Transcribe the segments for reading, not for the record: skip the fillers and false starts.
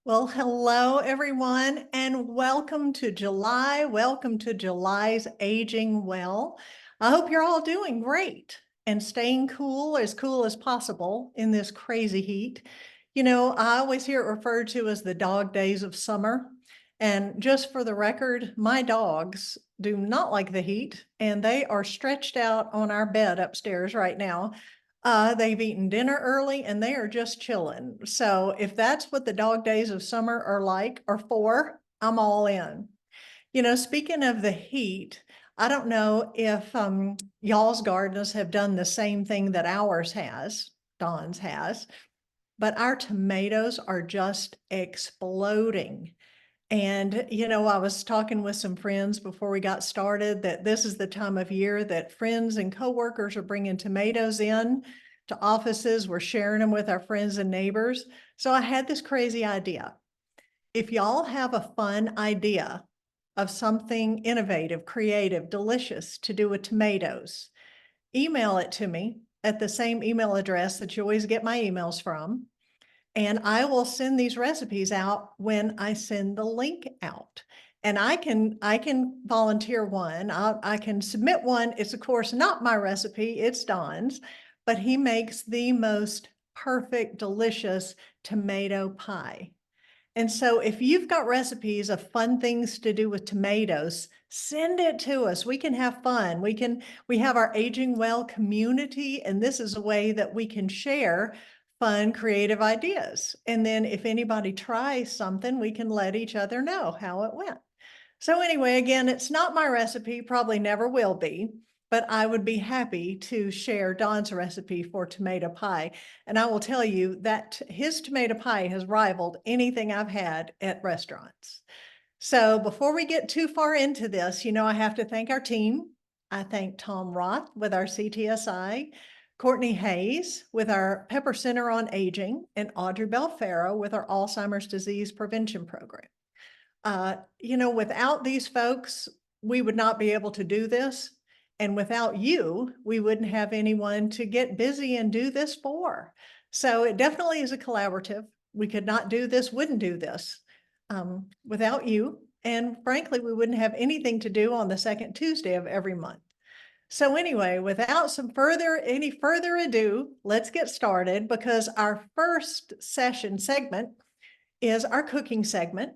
Well, hello everyone, and welcome to July. Welcome to July's Aging Well. I hope you're all doing great and staying cool as possible in this crazy heat. You know, I always hear it referred to as the dog days of summer. And just for the record, my dogs do not like the heat, and they are stretched out on our bed upstairs right now. They've eaten dinner early and they are just chilling. So if that's what the dog days of summer are like or for, I'm all in. You know, speaking of the heat, I don't know if y'all's gardens have done the same thing that ours has, Dawn's has, but our tomatoes are just exploding. And, you know, I was talking with some friends before we got started that this is the time of year that friends and coworkers are bringing tomatoes in to offices. We're sharing them with our friends and neighbors. So I had this crazy idea. If y'all have a fun idea of something innovative, creative, delicious to do with tomatoes, email it to me at the same email address that you always get my emails from. And I will send these recipes out when I send the link out. And I can volunteer one. I can submit one. It's of course not my recipe, it's Don's, but he makes the most perfect, delicious tomato pie. And so if you've got recipes of fun things to do with tomatoes, send it to us. We can have fun. We have our Aging Well community, and this is a way that we can share fun, creative ideas. And then if anybody tries something, we can let each other know how it went. So anyway, again, it's not my recipe, probably never will be, but I would be happy to share Don's recipe for tomato pie. And I will tell you that his tomato pie has rivaled anything I've had at restaurants. So before we get too far into this, you know, I have to thank our team. I thank Tom Roth with our CTSI, Courtney Hayes with our Pepper Center on Aging, and Audrey Belfaro with our Alzheimer's Disease Prevention Program. You know, without these folks, we would not be able to do this. And without you, we wouldn't have anyone to get busy and do this for. So it definitely is a collaborative. We could not do this, wouldn't do this without you. And frankly, we wouldn't have anything to do on the second Tuesday of every month. So anyway, without any further ado, let's get started because our first segment is our cooking segment.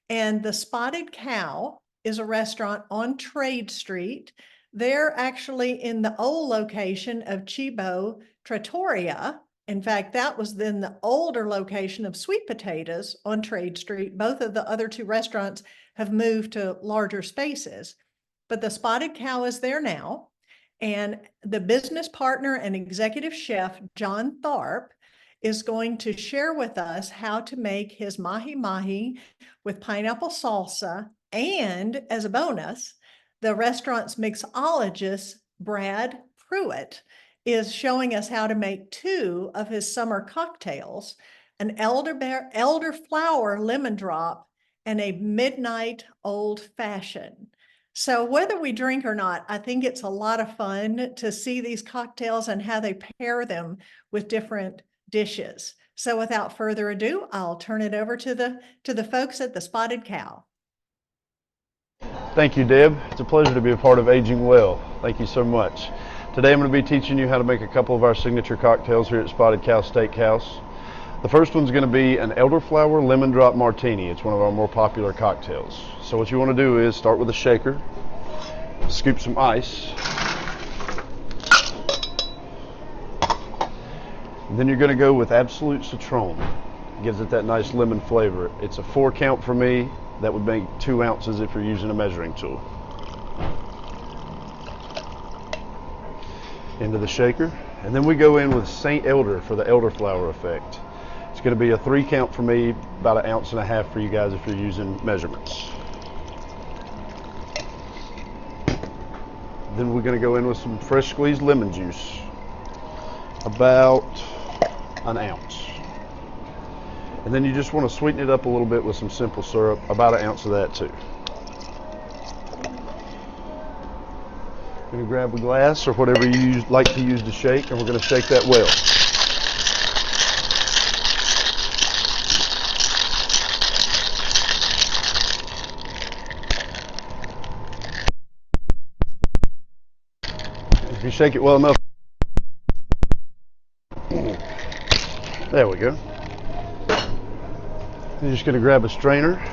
And the Spotted Cow is a restaurant on Trade Street. They're actually in the old location of Cibo Trattoria. In fact, that was then the older location of Sweet Potatoes on Trade Street. Both of the other two restaurants have moved to larger spaces, but the Spotted Cow is there now. And the business partner and executive chef, John Tharpe, is going to share with us how to make his Mahi Mahi with pineapple salsa. And as a bonus, the restaurant's mixologist, Brad Pruette, is showing us how to make two of his summer cocktails, an elderflower lemon drop and a midnight old fashioned. So whether we drink or not, I think it's a lot of fun to see these cocktails and how they pair them with different dishes. So without further ado, I'll turn it over to the folks at the Spotted Cow. Thank you, Deb. It's a pleasure to be a part of Aging Well. Thank you so much. Today I'm going to be teaching you how to make a couple of our signature cocktails here at Spotted Cow Steakhouse. The first one's going to be an elderflower lemon drop martini. It's one of our more popular cocktails. So what you want to do is start with a shaker, scoop some ice, and then you're going to go with absolute citron. It gives it that nice lemon flavor. It's a 4 count for me. That would make 2 ounces if you're using a measuring tool. Into the shaker, and then we go in with St. Elder for the elderflower effect. It's going to be a 3 count for me, about 1.5 ounces for you guys if you're using measurements. Then we're going to go in with some fresh squeezed lemon juice, about 1 ounce. And then you just want to sweeten it up a little bit with some simple syrup, about 1 ounce of that too. I'm going to grab a glass or whatever you like to use to shake, and we're going to shake that well. you shake it well enough. There we go. You're just going to grab a strainer,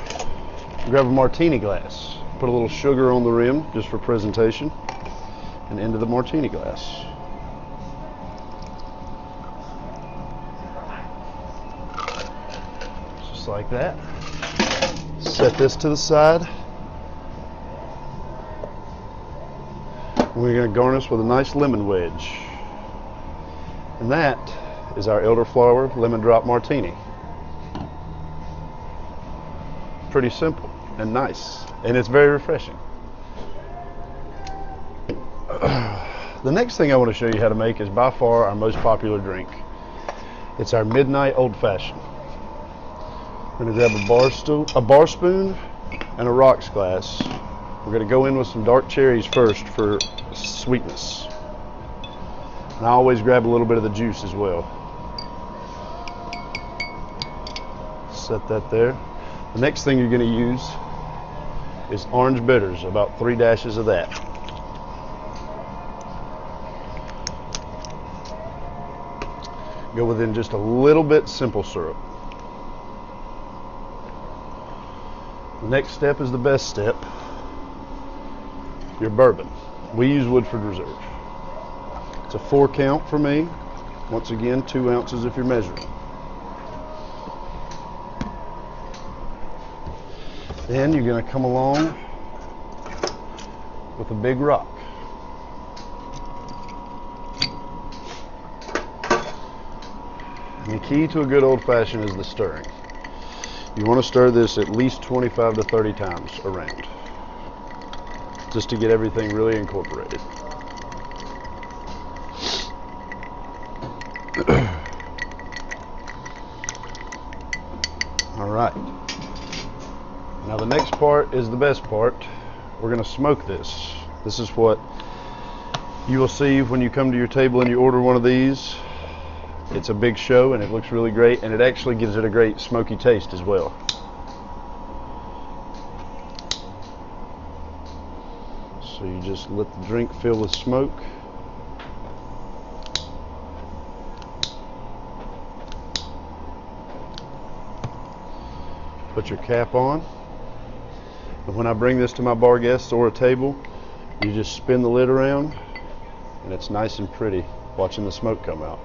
grab a martini glass, put a little sugar on the rim just for presentation, and into the martini glass. Just like that. Set this to the side. We're going to garnish with a nice lemon wedge. And that is our Elderflower Lemon Drop Martini. Pretty simple and nice, and it's very refreshing. The next thing I want to show you how to make is by far our most popular drink. It's our Midnight Old Fashioned. We're going to grab a bar spoon and a rocks glass. We're going to go in with some dark cherries first for sweetness. And I always grab a little bit of the juice as well. Set that there. The next thing you're going to use is orange bitters, about 3 dashes of that. Go within just a little bit simple syrup. The next step is the best step. Your bourbon. We use Woodford Reserve. It's a 4 count for me. Once again, 2 ounces if you're measuring. Then you're going to come along with a big rock. And the key to a good old-fashioned is the stirring. You want to stir this at least 25 to 30 times around, just to get everything really incorporated. All right. Now the next part is the best part. We're going to smoke this. This is what you will see when you come to your table and you order one of these. It's a big show and it looks really great, and it actually gives it a great smoky taste as well. So you just let the drink fill with smoke. Put your cap on. And when I bring this to my bar guests or a table, you just spin the lid around and it's nice and pretty watching the smoke come out.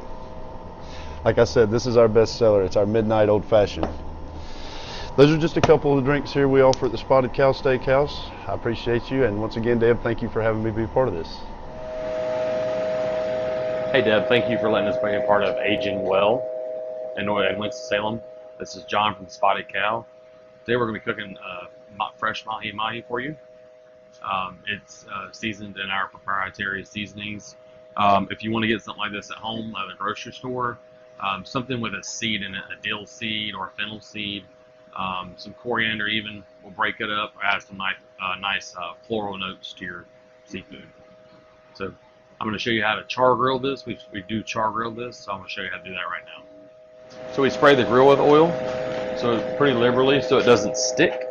Like I said, this is our best seller. It's our Midnight Old Fashioned. Those are just a couple of the drinks here we offer at the Spotted Cow Steakhouse. I appreciate you, and once again, Deb, thank you for having me be part of this. Hey Deb, thank you for letting us be a part of AgingWell in Winston-Salem. This is John from Spotted Cow. Today we're going to be cooking fresh Mahi Mahi for you. It's seasoned in our proprietary seasonings. If you want to get something like this at home at the grocery store, something with a seed in it, a dill seed or a fennel seed, some coriander even, will break it up, add some nice floral notes to your seafood. So I'm going to show you how to char grill this. We do char grill this, so I'm going to show you how to do that right now. So we spray the grill with oil, so pretty liberally so it doesn't stick.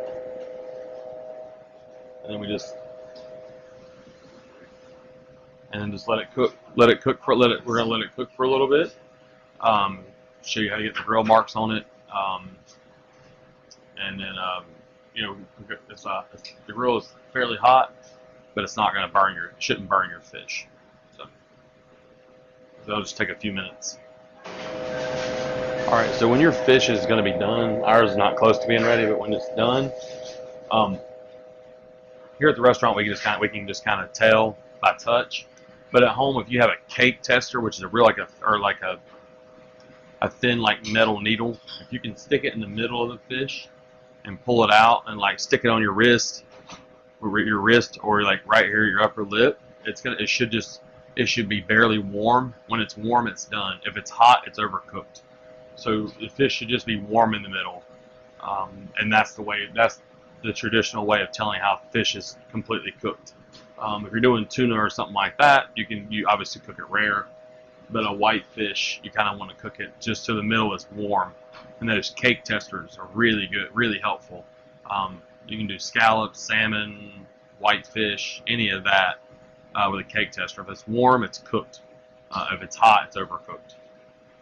And then we just let it cook. We're gonna let it cook for a little bit. Show you how to get the grill marks on it. And then the grill is fairly hot, but it's not gonna shouldn't burn your fish. So it'll just take a few minutes. All right, so when your fish is gonna be done, ours is not close to being ready, but when it's done, here at the restaurant we can just kind of tell by touch. But at home, if you have a cake tester, which is a thin like metal needle, if you can stick it in the middle of the fish and pull it out and like stick it on your wrist or like right here your upper lip, it should be barely warm. When it's warm, it's done. If it's hot, it's overcooked. So the fish should just be warm in the middle, and that's the traditional way of telling how fish is completely cooked. If you're doing tuna or something like that, you obviously cook it rare, but a white fish, you kind of want to cook it just so the middle is warm. And those cake testers are really good, really helpful. You can do scallops, salmon, whitefish, any of that. with a cake tester. If it's warm, it's cooked. If it's hot, it's overcooked.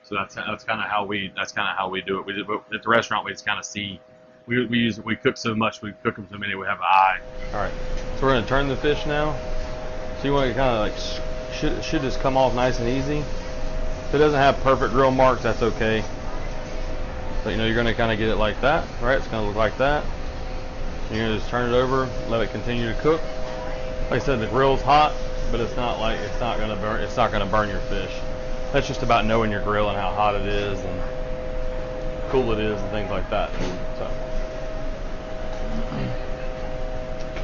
So that's kind of how we do it. At the restaurant, we just kind of see. We cook so much, we cook them so many, we have an eye. All right, so we're gonna turn the fish now. So you want to kind of like should just come off nice and easy. If it doesn't have perfect grill marks, that's okay. But you're gonna kind of get it like that, right? It's gonna look like that. And you're gonna just turn it over, let it continue to cook. Like I said, the grill's hot, but it's not gonna burn. It's not gonna burn your fish. That's just about knowing your grill and how hot it is and cool it is and things like that. So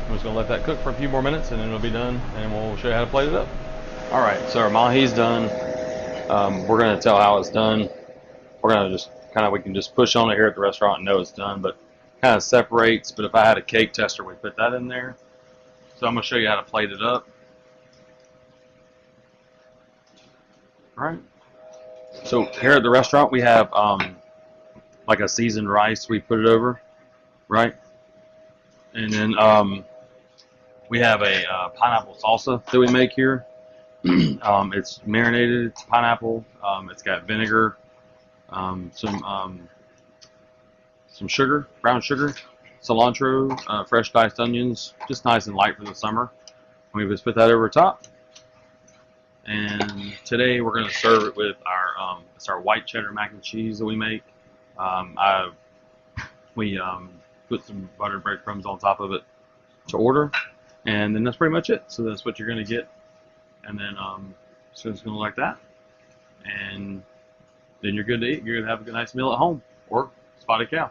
I'm just gonna let that cook for a few more minutes and then it'll be done and we'll show you how to plate it up. All right, so our mahi's done. We're gonna tell how it's done. We're gonna just we can just push on it here at the restaurant and know it's done, but kind of separates. But if I had a cake tester, we'd put that in there. So I'm gonna show you how to plate it up. All right. So here at the restaurant, we have like a seasoned rice. We put it over, right? And then we have a pineapple salsa that we make here. It's marinated. It's pineapple. It's got vinegar, some sugar, brown sugar, cilantro, fresh diced onions, just nice and light for the summer. And we just put that over top. And today we're going to serve it with it's our white cheddar mac and cheese that we make. We put some buttered breadcrumbs on top of it to order, and then that's pretty much it. So that's what you're going to get, and then so it's going to look like that, and then you're good to eat. You're going to have a nice meal at home or Spotted Cow.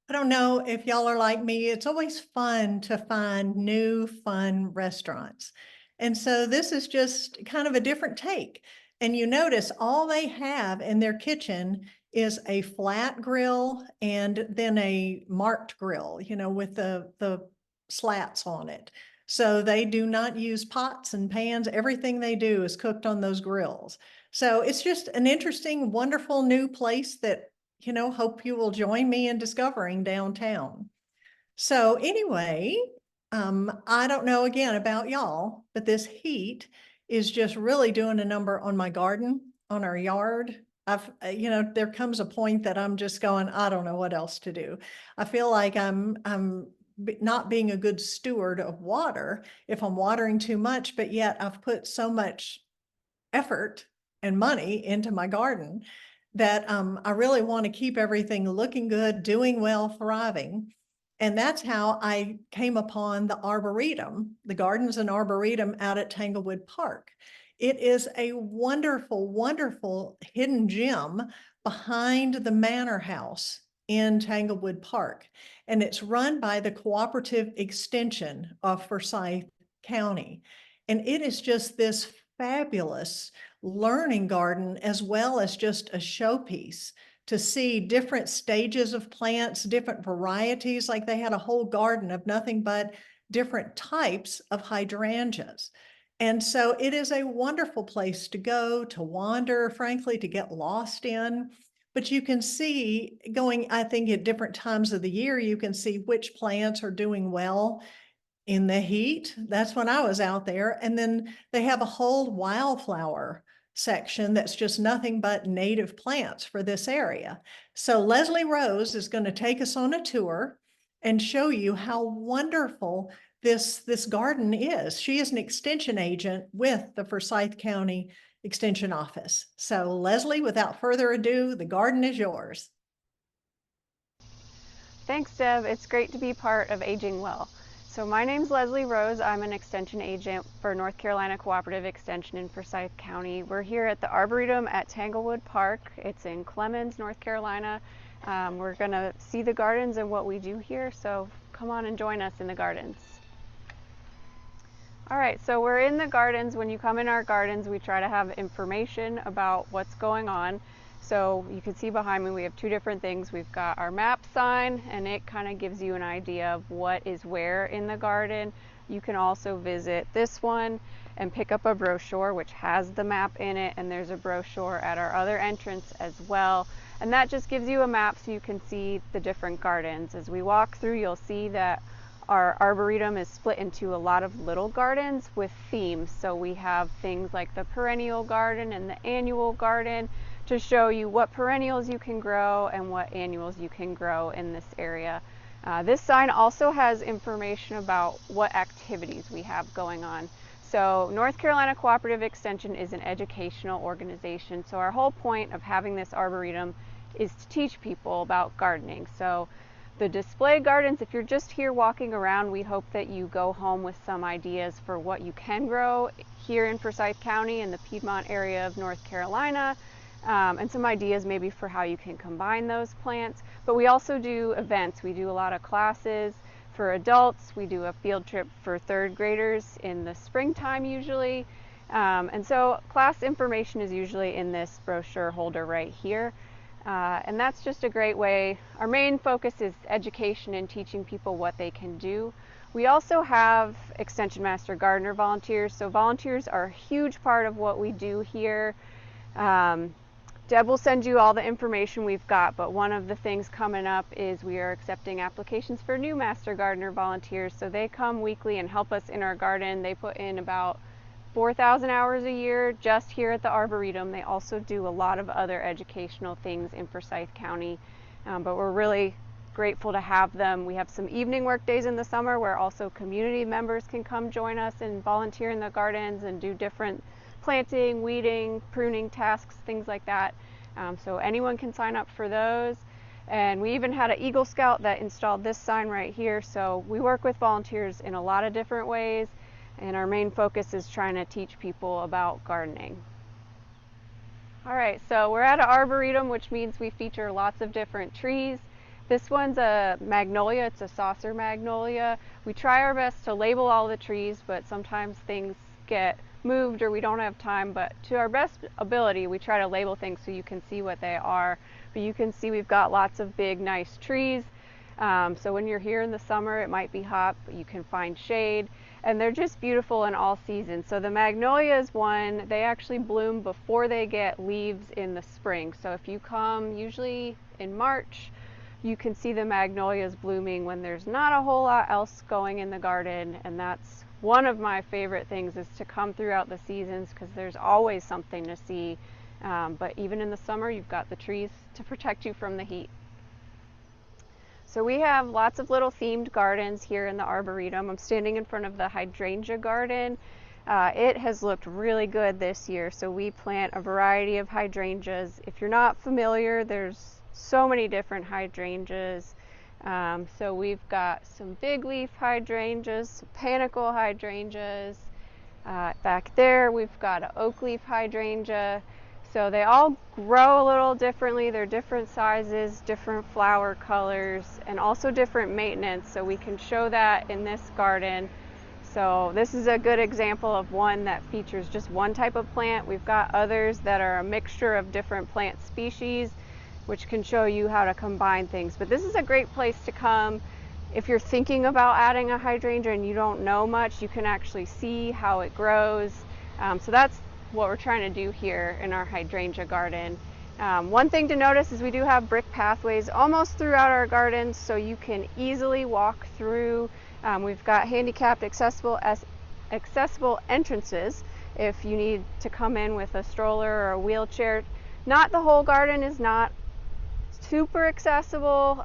I don't know if y'all are like me. It's always fun to find new, fun restaurants. And so this is just kind of a different take. And you notice all they have in their kitchen is a flat grill and then a marked grill, with the slats on it. So they do not use pots and pans. Everything they do is cooked on those grills. So it's just an interesting, wonderful new place that hope you will join me in discovering downtown. So anyway, I don't know again about y'all, but this heat is just really doing a number on my garden, on our yard. There comes a point that I'm just going, I don't know what else to do. I feel like I'm not being a good steward of water if I'm watering too much, but yet I've put so much effort and money into my garden that I really want to keep everything looking good, doing well, thriving. And that's how I came upon the Arboretum, the Gardens and Arboretum out at Tanglewood Park. It is a wonderful, wonderful hidden gem behind the Manor House in Tanglewood Park. And it's run by the Cooperative Extension of Forsyth County. And it is just this fabulous learning garden as well as just a showpiece to see different stages of plants, different varieties. Like they had a whole garden of nothing but different types of hydrangeas. And so it is a wonderful place to go, to wander, frankly, to get lost in. But you can see going, I think at different times of the year, you can see which plants are doing well in the heat. That's when I was out there. And then they have a whole wildflower section that's just nothing but native plants for this area. So Leslie Rose is going to take us on a tour and show you how wonderful this garden is. She is an extension agent with the Forsyth County Extension Office. So Leslie, without further ado, the garden is yours. Thanks, Deb. It's great to be part of AgingWell. So my name's Leslie Rose. I'm an extension agent for North Carolina Cooperative Extension in Forsyth County. We're here at the Arboretum at Tanglewood Park. It's in Clemens, North Carolina. We're going to see the gardens and what we do here, so come on and join us in the gardens. All right, so we're in the gardens. When you come in our gardens, we try to have information about what's going on. So you can see behind me we have two different things. We've got our map sign, and it kind of gives you an idea of what is where in the garden. You can also visit this one and pick up a brochure which has the map in it, and there's a brochure at our other entrance as well. And that just gives you a map so you can see the different gardens. As we walk through, you'll see that our arboretum is split into a lot of little gardens with themes. So we have things like the perennial garden and the annual garden to show you what perennials you can grow and what annuals you can grow in this area. This sign also has information about what activities we have going on. So North Carolina Cooperative Extension is an educational organization. So our whole point of having this arboretum is to teach people about gardening. So the display gardens, if you're just here walking around, we hope that you go home with some ideas for what you can grow here in Forsyth County in the Piedmont area of North Carolina, and some ideas maybe for how you can combine those plants. But we also do events. We do a lot of classes for adults. We do a field trip for third graders in the springtime usually. And so class information is usually in this brochure holder right here. And that's just a great way. Our main focus is education and teaching people what they can do. We also have Extension Master Gardener volunteers. So volunteers are a huge part of what we do here. Deb will send you all the information we've got, but one of the things coming up is we are accepting applications for new Master Gardener volunteers. So they come weekly and help us in our garden. They put in about 4,000 hours a year just here at the Arboretum. They also do a lot of other educational things in Forsyth County, but we're really grateful to have them. We have some evening work days in the summer where also community members can come join us and volunteer in the gardens and do different planting, weeding, pruning tasks, things like that. So anyone can sign up for those. And we even had an Eagle Scout that installed this sign right here. So we work with volunteers in a lot of different ways, and our main focus is trying to teach people about gardening. All right, so we're at an arboretum, which means we feature lots of different trees. This one's a magnolia. It's a saucer magnolia. We try our best to label all the trees, but sometimes things get moved or we don't have time, but to our best ability we try to label things so you can see what they are. But you can see we've got lots of big nice trees, so when you're here in the summer it might be hot, but you can find shade, and they're just beautiful in all seasons. So the magnolia is one, they actually bloom before they get leaves in the spring. So if you come usually in March, you can see the magnolias blooming when there's not a whole lot else going in the garden, and that's one of my favorite things, is to come throughout the seasons because there's always something to see. But even in the summer, you've got the trees to protect you from the heat. So we have lots of little themed gardens here in the Arboretum. I'm standing in front of the hydrangea garden. It has looked really good this year. So we plant a variety of hydrangeas. If you're not familiar, there's so many different hydrangeas. So we've got some big leaf hydrangeas, some panicle hydrangeas. Back there we've got an oak leaf hydrangea. So they all grow a little differently. They're different sizes, different flower colors, and also different maintenance. So we can show that in this garden. So this is a good example of one that features just one type of plant. We've got others that are a mixture of different plant species, which can show you how to combine things. But this is a great place to come if you're thinking about adding a hydrangea and you don't know much. You can actually see how it grows. So that's what we're trying to do here in our hydrangea garden. One thing to notice is we do have brick pathways almost throughout our gardens, so you can easily walk through. We've got handicapped accessible entrances if you need to come in with a stroller or a wheelchair. Not the whole garden is not super accessible,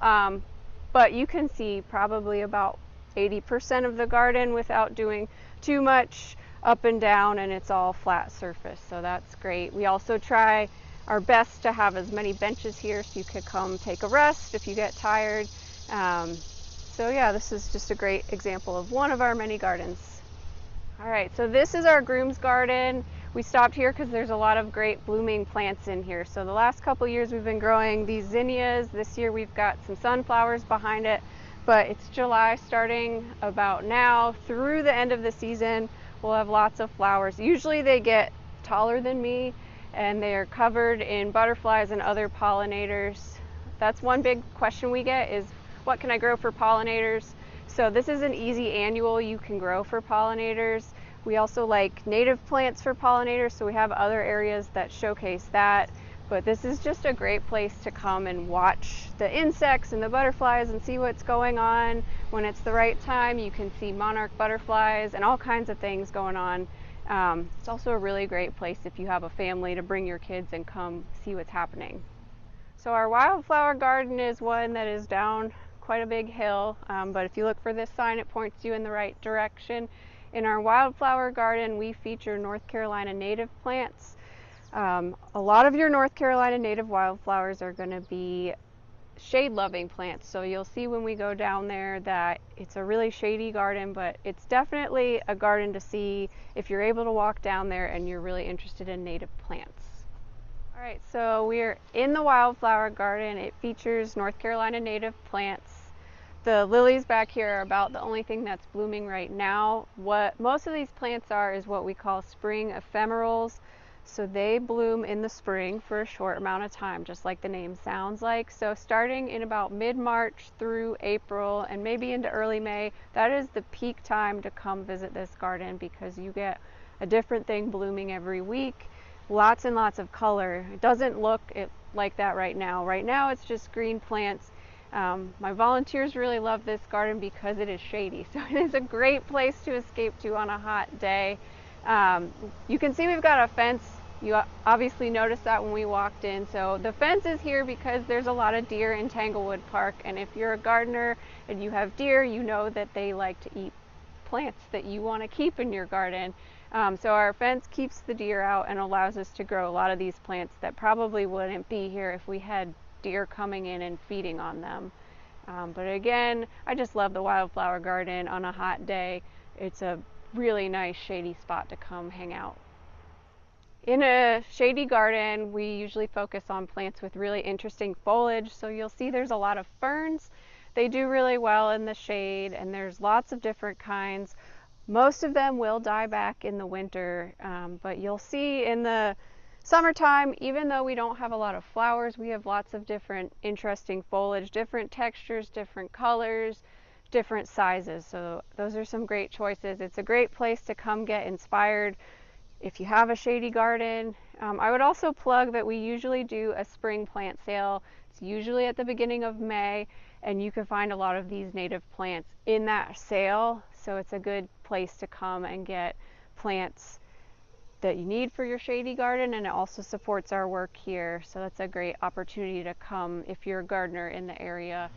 but you can see probably about 80% of the garden without doing too much up and down, and it's all flat surface, so that's great. We also try our best to have as many benches here so you could come take a rest if you get tired. So yeah, this is just a great example of one of our many gardens. All right, so this is our groom's garden. We stopped here because there's a lot of great blooming plants in here. So the last couple years we've been growing these zinnias. This year we've got some sunflowers behind it, but it's July starting about now through the end of the season. We'll have lots of flowers. Usually they get taller than me, and they are covered in butterflies and other pollinators. That's one big question we get is, what can I grow for pollinators? So this is an easy annual you can grow for pollinators. We also like native plants for pollinators, so we have other areas that showcase that. But this is just a great place to come and watch the insects and the butterflies and see what's going on. When it's the right time, you can see monarch butterflies and all kinds of things going on. It's also a really great place if you have a family to bring your kids and come see what's happening. So our wildflower garden is one that is down quite a big hill, but if you look for this sign, it points you in the right direction. In our wildflower garden, we feature North Carolina native plants. A lot of your North Carolina native wildflowers are going to be shade-loving plants. So you'll see when we go down there that it's a really shady garden, but it's definitely a garden to see if you're able to walk down there and you're really interested in native plants. All right, so we're in the wildflower garden. It features North Carolina native plants. The lilies back here are about the only thing that's blooming right now. What most of these plants are is what we call spring ephemerals. So they bloom in the spring for a short amount of time, just like the name sounds like. So starting in about mid-March through April and maybe into early May, that is the peak time to come visit this garden because you get a different thing blooming every week. Lots and lots of color. It doesn't look like that right now. Right now it's just green plants. My volunteers really love this garden because it is shady. So it is a great place to escape to on a hot day. You can see we've got a fence. You obviously noticed that when we walked in. So the fence is here because there's a lot of deer in Tanglewood Park, and if you're a gardener and you have deer, you know that they like to eat plants that you want to keep in your garden. So our fence keeps the deer out and allows us to grow a lot of these plants that probably wouldn't be here if we had deer coming in and feeding on them. But again, I just love the wildflower garden on a hot day. It's a really nice shady spot to come hang out. In a shady garden, we usually focus on plants with really interesting foliage. So you'll see there's a lot of ferns. They do really well in the shade, and there's lots of different kinds. Most of them will die back in the winter, but you'll see in the summertime, even though we don't have a lot of flowers, we have lots of different interesting foliage, different textures, different colors, different sizes. So those are some great choices. It's a great place to come get inspired if you have a shady garden. I would also plug that we usually do a spring plant sale. It's usually at the beginning of May, and you can find a lot of these native plants in that sale. So it's a good place to come and get plants that you need for your shady garden, and it also supports our work here. So that's a great opportunity to come if you're a gardener in the area.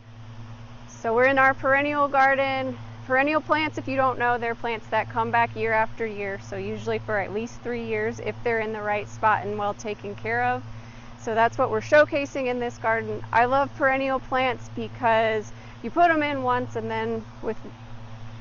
So we're in our perennial garden. Perennial plants, if you don't know, they're plants that come back year after year. So usually for at least 3 years if they're in the right spot and well taken care of. So that's what we're showcasing in this garden. I love perennial plants because you put them in once, and then with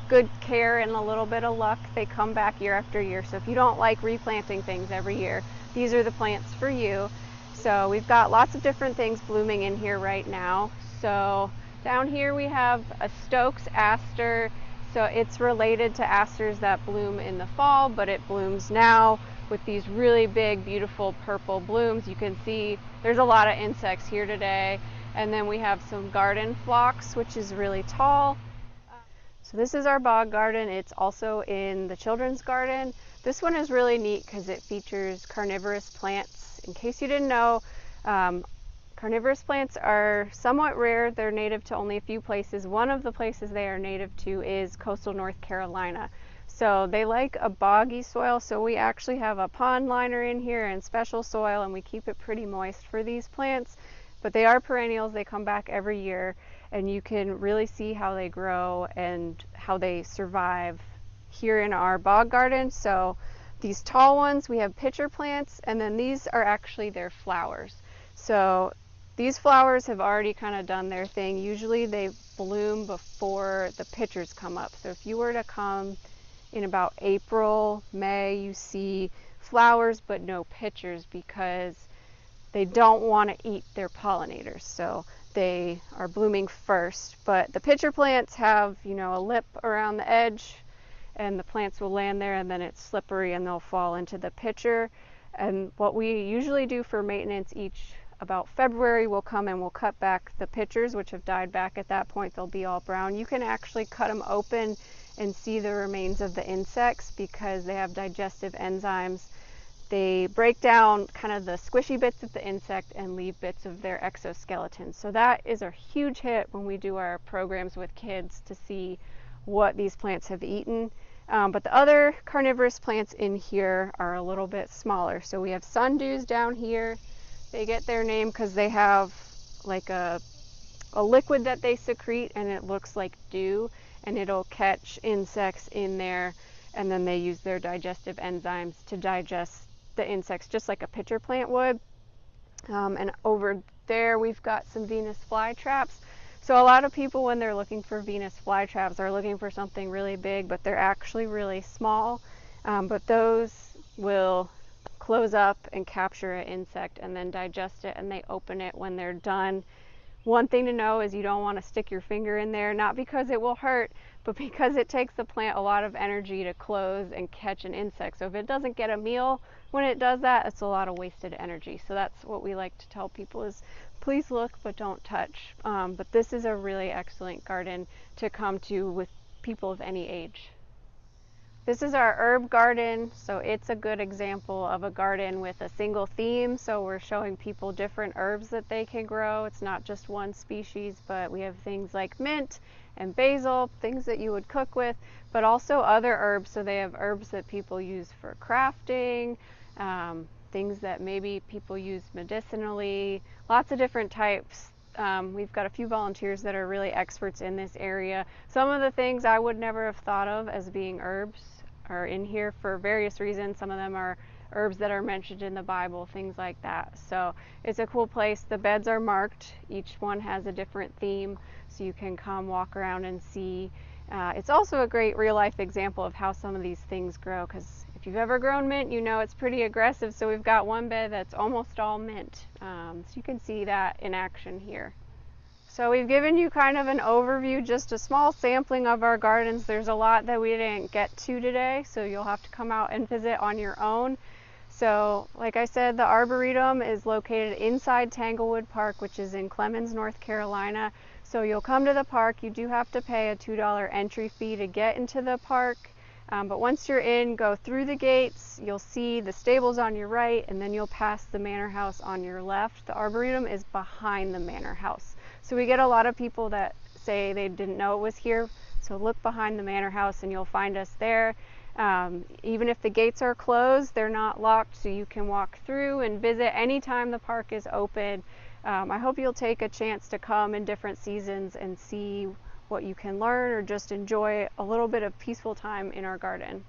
good care and a little bit of luck, they come back year after year. So if you don't like replanting things every year, these are the plants for you. So we've got lots of different things blooming in here right now. So down here we have a Stokes aster. So it's related to asters that bloom in the fall, but it blooms now with these really big, beautiful purple blooms. You can see there's a lot of insects here today. And then we have some garden phlox, which is really tall. So this is our bog garden. It's also in the children's garden. This one is really neat because it features carnivorous plants. In case you didn't know, carnivorous plants are somewhat rare. They're native to only a few places. One of the places they are native to is coastal North Carolina. So they like a boggy soil. So we actually have a pond liner in here and special soil, and we keep it pretty moist for these plants. But they are perennials. They come back every year, and you can really see how they grow and how they survive here in our bog garden. So these tall ones, we have pitcher plants, and then these are actually their flowers. So these flowers have already kind of done their thing. Usually they bloom before the pitchers come up. So if you were to come in about April, May, you see flowers but no pitchers because they don't want to eat their pollinators. So they are blooming first. But the pitcher plants have, a lip around the edge, and the plants will land there, and then it's slippery and they'll fall into the pitcher. And what we usually do for maintenance each about February, we'll come and we'll cut back the pitchers, which have died back at that point. They'll be all brown. You can actually cut them open and see the remains of the insects because they have digestive enzymes. They break down kind of the squishy bits of the insect and leave bits of their exoskeleton. So that is a huge hit when we do our programs with kids to see what these plants have eaten. But the other carnivorous plants in here are a little bit smaller. So we have sundews down here. They get their name because they have like a liquid that they secrete and it looks like dew, and it'll catch insects in there, and then they use their digestive enzymes to digest the insects just like a pitcher plant would. And over there we've got some Venus flytraps. So a lot of people, when they're looking for Venus flytraps, are looking for something really big, but they're actually really small. But those will close up and capture an insect and then digest it, and they open it when they're done. One thing to know is you don't want to stick your finger in there, not because it will hurt, but because it takes the plant a lot of energy to close and catch an insect. So if it doesn't get a meal when it does that, it's a lot of wasted energy. So that's what we like to tell people is please look, but don't touch. But this is a really excellent garden to come to with people of any age. This is our herb garden, so it's a good example of a garden with a single theme. So we're showing people different herbs that they can grow. It's not just one species, but we have things like mint and basil, things that you would cook with, but also other herbs. So they have herbs that people use for crafting, things that maybe people use medicinally, lots of different types. We've got a few volunteers that are really experts in this area. Some of the things I would never have thought of as being herbs are in here for various reasons. Some of them are herbs that are mentioned in the Bible, things like that. So it's a cool place. The beds are marked. Each one has a different theme, so you can come walk around and see. It's also a great real life example of how some of these things grow, because if you've ever grown mint, you know it's pretty aggressive. So we've got one bed that's almost all mint. So you can see that in action here. So we've given you kind of an overview, just a small sampling of our gardens. There's a lot that we didn't get to today, so you'll have to come out and visit on your own. So like I said, the Arboretum is located inside Tanglewood Park, which is in Clemmons, North Carolina. So you'll come to the park. You do have to pay a $2 entry fee to get into the park. But once you're in, go through the gates, you'll see the stables on your right, and then you'll pass the manor house on your left. The Arboretum is behind the manor house. So we get a lot of people that say they didn't know it was here. So look behind the manor house and you'll find us there. Even if the gates are closed, they're not locked, so you can walk through and visit anytime the park is open. I hope you'll take a chance to come in different seasons and see what you can learn or just enjoy a little bit of peaceful time in our garden.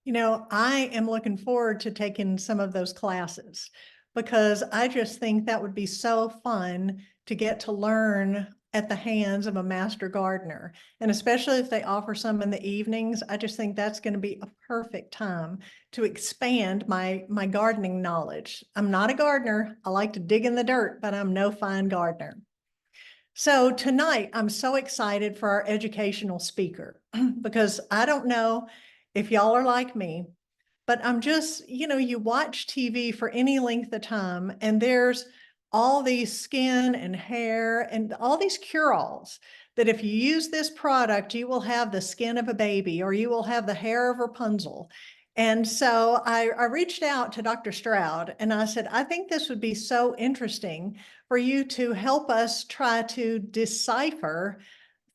You know, I am looking forward to taking some of those classes because I just think that would be so fun to get to learn at the hands of a master gardener. And especially if they offer some in the evenings, I just think that's going to be a perfect time to expand my gardening knowledge. I'm not a gardener. I like to dig in the dirt, but I'm no fine gardener. So tonight, I'm so excited for our educational speaker because I don't know if y'all are like me, but I'm just, you watch TV for any length of time and there's all these skin and hair and all these cure-alls that if you use this product, you will have the skin of a baby or you will have the hair of Rapunzel. And so I reached out to Dr. Strowd and I said, I think this would be so interesting for you to help us try to decipher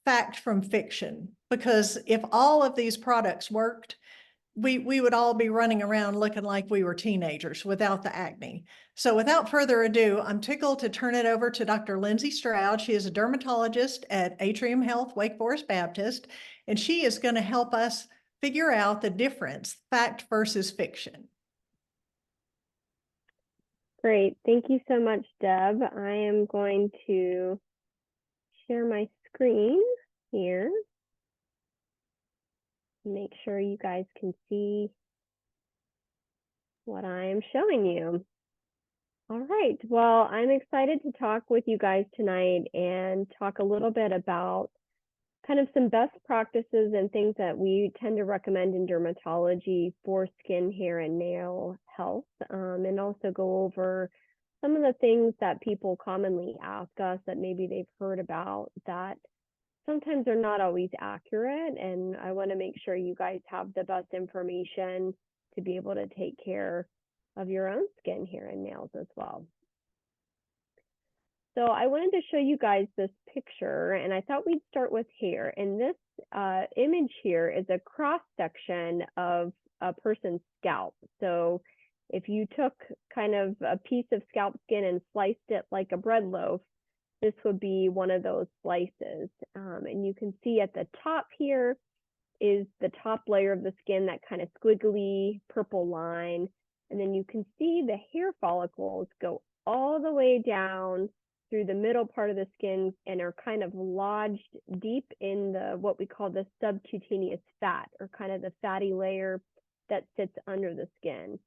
fact from fiction. Because if all of these products worked, we would all be running around looking like we were teenagers without the acne. So without further ado, I'm tickled to turn it over to Dr. Lindsay Strowd. She is a dermatologist at Atrium Health, Wake Forest Baptist, and she is going to help us figure out the difference, fact versus fiction. Great. Thank you so much, Deb. I am going to share my screen here. Make sure you guys can see what I am showing you. All right. Well, I'm excited to talk with you guys tonight and talk a little bit about kind of some best practices and things that we tend to recommend in dermatology for skin, hair, and nail health, and also go over some of the things that people commonly ask us that maybe they've heard about that sometimes are not always accurate. And I want to make sure you guys have the best information to be able to take care of your own skin, hair, and nails as well. So I wanted to show you guys this picture, and I thought we'd start with hair. And this image here is a cross section of a person's scalp. So if you took kind of a piece of scalp skin and sliced it like a bread loaf, this would be one of those slices. And you can see at the top here is the top layer of the skin, that kind of squiggly purple line. And then you can see the hair follicles go all the way down through the middle part of the skin and are kind of lodged deep in the what we call the subcutaneous fat, or kind of the fatty layer that sits under the skin.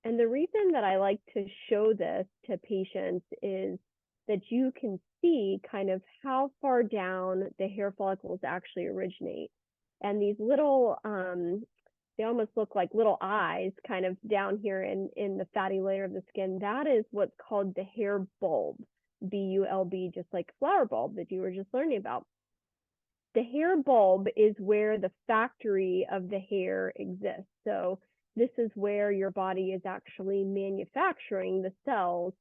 And the reason that I like to show this to patients is that you can see kind of how far down the hair follicles actually originate. And these little, they almost look like little eyes kind of down here in the fatty layer of the skin. That is what's called the hair bulb. B-U-L-B, just like flower bulb that you were just learning about. The hair bulb is where the factory of the hair exists. So this is where your body is actually manufacturing the cells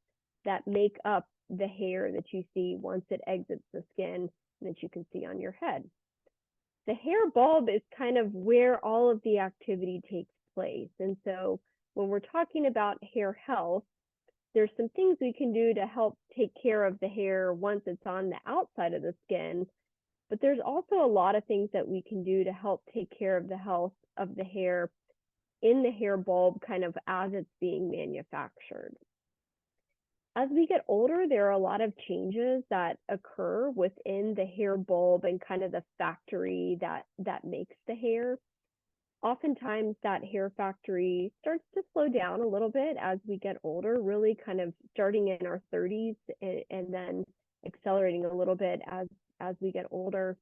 that make up the hair that you see once it exits the skin, that you can see on your head. The hair bulb is kind of where all of the activity takes place. And so when we're talking about hair health, there's some things we can do to help take care of the hair once it's on the outside of the skin, but there's also a lot of things that we can do to help take care of the health of the hair in the hair bulb kind of as it's being manufactured. As we get older, there are a lot of changes that occur within the hair bulb and kind of the factory that makes the hair. Oftentimes that hair factory starts to slow down a little bit as we get older, really kind of starting in our 30s and then accelerating a little bit as we get older.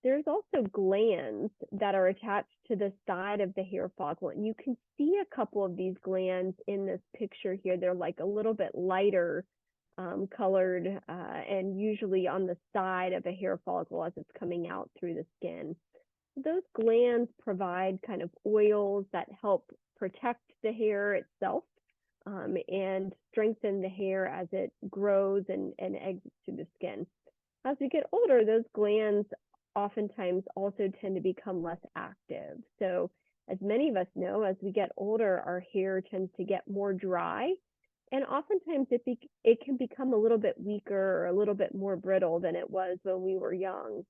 There's also glands that are attached to the side of the hair follicle. And you can see a couple of these glands in this picture here. They're like a little bit lighter colored and usually on the side of a hair follicle as it's coming out through the skin. Those glands provide kind of oils that help protect the hair itself and strengthen the hair as it grows and exits through the skin. As we get older, those glands oftentimes also tend to become less active. So as many of us know, as we get older, our hair tends to get more dry. And oftentimes it can become a little bit weaker or a little bit more brittle than it was when we were young.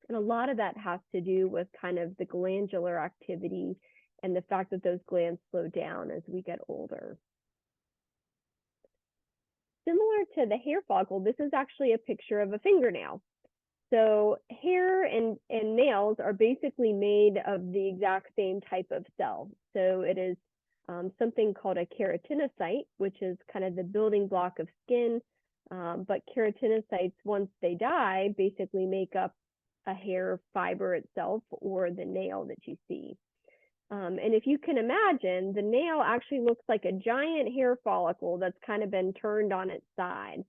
And a lot of that has to do with kind of the glandular activity and the fact that those glands slow down as we get older. Similar to the hair follicle, this is actually a picture of a fingernail. So hair and nails are basically made of the exact same type of cell. So it is something called a keratinocyte, which is kind of the building block of skin. But keratinocytes, once they die, basically make up a hair fiber itself, or the nail that you see. And if you can imagine, the nail actually looks like a giant hair follicle that's kind of been turned on its side.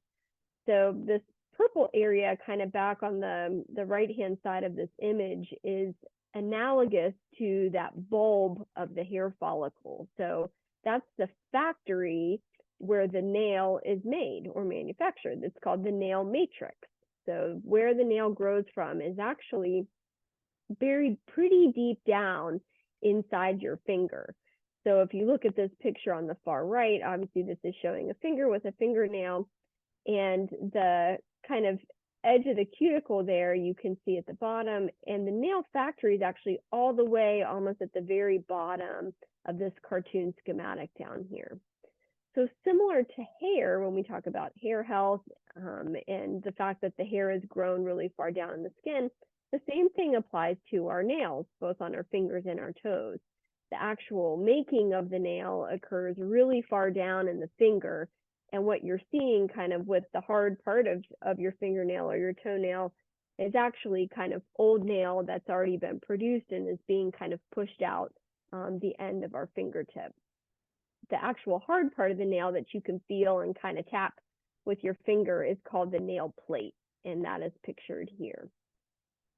So this purple area kind of back on the right-hand side of this image is analogous to that bulb of the hair follicle. So that's the factory where the nail is made or manufactured. It's called the nail matrix. So where the nail grows from is actually buried pretty deep down inside your finger. So if you look at this picture on the far right, obviously this is showing a finger with a fingernail, and the kind of edge of the cuticle there you can see at the bottom, and the nail factory is actually all the way almost at the very bottom of this cartoon schematic down here. So similar to hair, when we talk about hair health and the fact that the hair has grown really far down in the skin, the same thing applies to our nails, both on our fingers and our toes. The actual making of the nail occurs really far down in the finger, And what you're seeing kind of with the hard part of your fingernail or your toenail is actually kind of old nail that's already been produced and is being kind of pushed out the end of our fingertip. The actual hard part of the nail that you can feel and kind of tap with your finger is called the nail plate, and that is pictured here.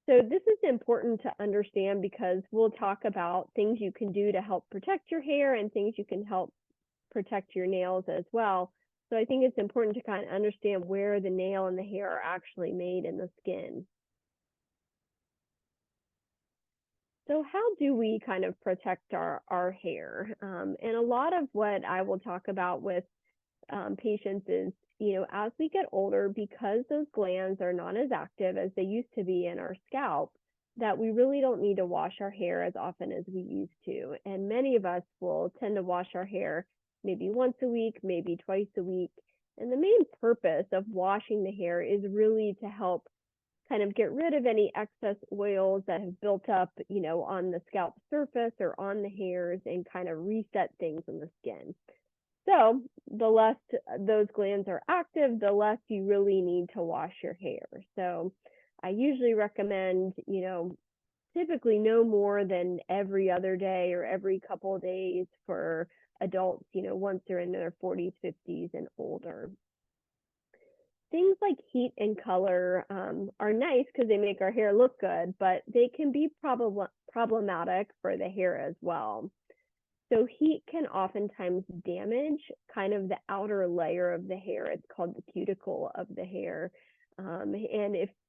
So this is important to understand because we'll talk about things you can do to help protect your hair and things you can help protect your nails as well. So I think it's important to kind of understand where the nail and the hair are actually made in the skin. So how do we kind of protect our hair? And a lot of what I will talk about with patients is, as we get older, because those glands are not as active as they used to be in our scalp, that we really don't need to wash our hair as often as we used to. And many of us will tend to wash our hair maybe once a week, maybe twice a week. And the main purpose of washing the hair is really to help kind of get rid of any excess oils that have built up, on the scalp surface or on the hairs and kind of reset things in the skin. So the less those glands are active, the less you really need to wash your hair. So I usually recommend, typically no more than every other day or every couple of days for adults, once they're in their 40s, 50s, and older. Things like heat and color are nice because they make our hair look good, but they can be problematic for the hair as well. So heat can oftentimes damage kind of the outer layer of the hair. It's called the cuticle of the hair. And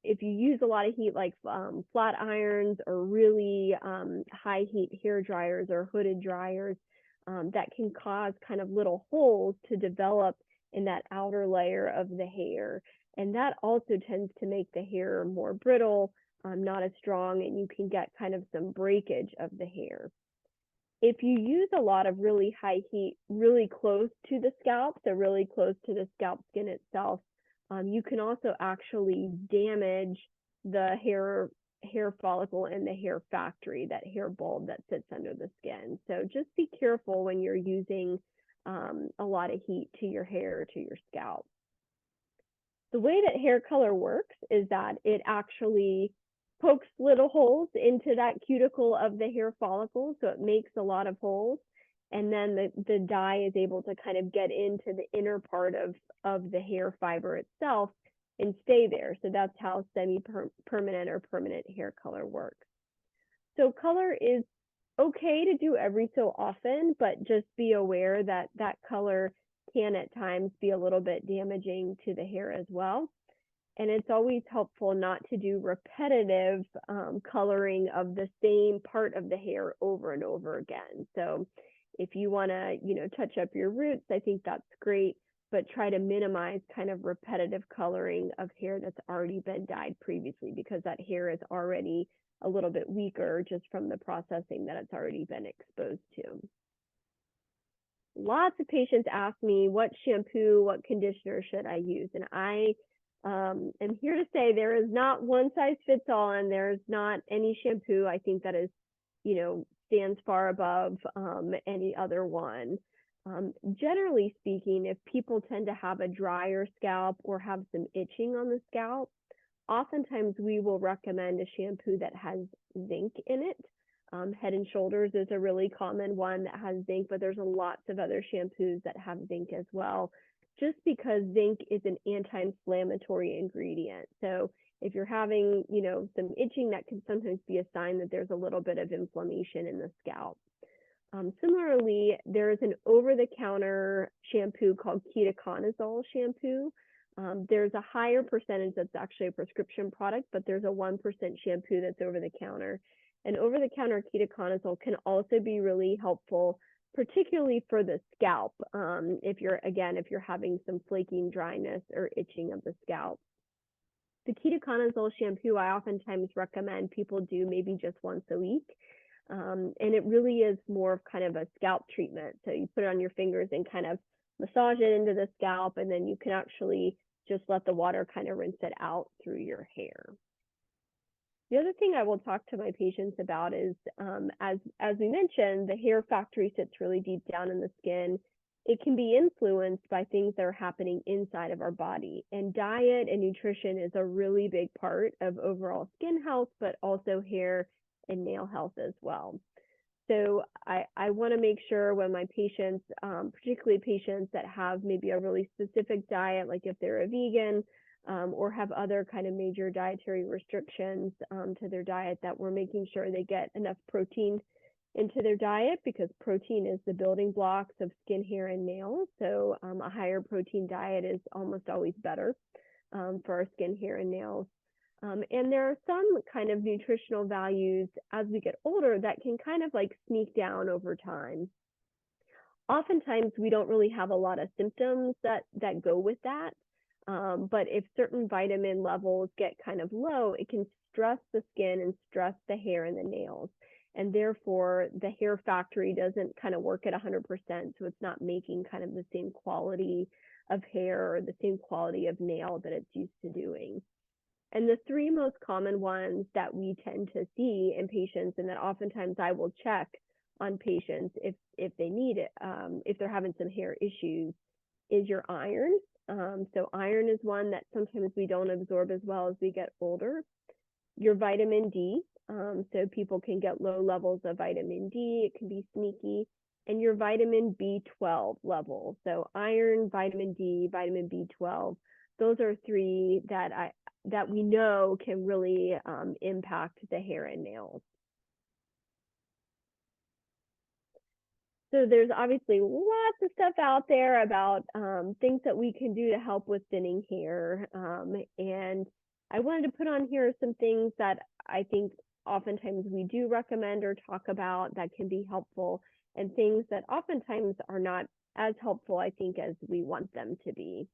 if you use a lot of heat, like flat irons or really high heat hair dryers or hooded dryers, that can cause kind of little holes to develop in that outer layer of the hair. And that also tends to make the hair more brittle, not as strong, and you can get kind of some breakage of the hair. If you use a lot of really high heat really close to the scalp, so really close to the scalp skin itself, you can also actually damage the hair follicle and the hair factory, that hair bulb that sits under the skin. So just be careful when you're using a lot of heat to your hair or to your scalp. The way that hair color works is that it actually pokes little holes into that cuticle of the hair follicle, so it makes a lot of holes, and then the dye is able to kind of get into the inner part of the hair fiber itself and stay there. So that's how semi-permanent or permanent hair color works. So color is okay to do every so often, but just be aware that that color can at times be a little bit damaging to the hair as well. And it's always helpful not to do repetitive coloring of the same part of the hair over and over again. So if you want to, touch up your roots, I think that's great, but try to minimize kind of repetitive coloring of hair that's already been dyed previously, because that hair is already a little bit weaker just from the processing that it's already been exposed to. Lots of patients ask me what shampoo, what conditioner should I use? And I am here to say there is not one size fits all, and there's not any shampoo I think that is, stands far above any other one. Generally speaking, if people tend to have a drier scalp or have some itching on the scalp, oftentimes we will recommend a shampoo that has zinc in it. Head and Shoulders is a really common one that has zinc, but there's lots of other shampoos that have zinc as well, just because zinc is an anti-inflammatory ingredient. So if you're having, some itching, that can sometimes be a sign that there's a little bit of inflammation in the scalp. Similarly, there is an over-the-counter shampoo called ketoconazole shampoo. There's a higher percentage that's actually a prescription product, but there's a 1% shampoo that's over-the-counter. And over-the-counter ketoconazole can also be really helpful, particularly for the scalp, if you're having some flaking dryness or itching of the scalp. The ketoconazole shampoo, I oftentimes recommend people do maybe just once a week. And it really is more of kind of a scalp treatment. So you put it on your fingers and kind of massage it into the scalp, and then you can actually just let the water kind of rinse it out through your hair. The other thing I will talk to my patients about is, as we mentioned, the hair factory sits really deep down in the skin. it can be influenced by things that are happening inside of our body. And diet and nutrition is a really big part of overall skin health, but also hair and nail health as well. So I want to make sure when my patients, particularly patients that have maybe a really specific diet, like if they're a vegan or have other kind of major dietary restrictions to their diet, that we're making sure they get enough protein into their diet, because protein is the building blocks of skin, hair, and nails. So a higher protein diet is almost always better for our skin, hair, and nails. And there are some kind of nutritional values as we get older that can kind of like sneak down over time. Oftentimes we don't really have a lot of symptoms that go with that. But if certain vitamin levels get kind of low, it can stress the skin and stress the hair and the nails. And therefore the hair factory doesn't kind of work at 100%. So it's not making kind of the same quality of hair or the same quality of nail that it's used to doing. And the three most common ones that we tend to see in patients, and that oftentimes I will check on patients if they need it, if they're having some hair issues, is your iron. So iron is one that sometimes we don't absorb as well as we get older. Your vitamin D, so people can get low levels of vitamin D, it can be sneaky. And your vitamin B12 level, so iron, vitamin D, vitamin B12, those are three that we know can really impact the hair and nails. So there's obviously lots of stuff out there about things that we can do to help with thinning hair. And I wanted to put on here some things that I think oftentimes we do recommend or talk about that can be helpful, and things that oftentimes are not as helpful, I think, as we want them to be.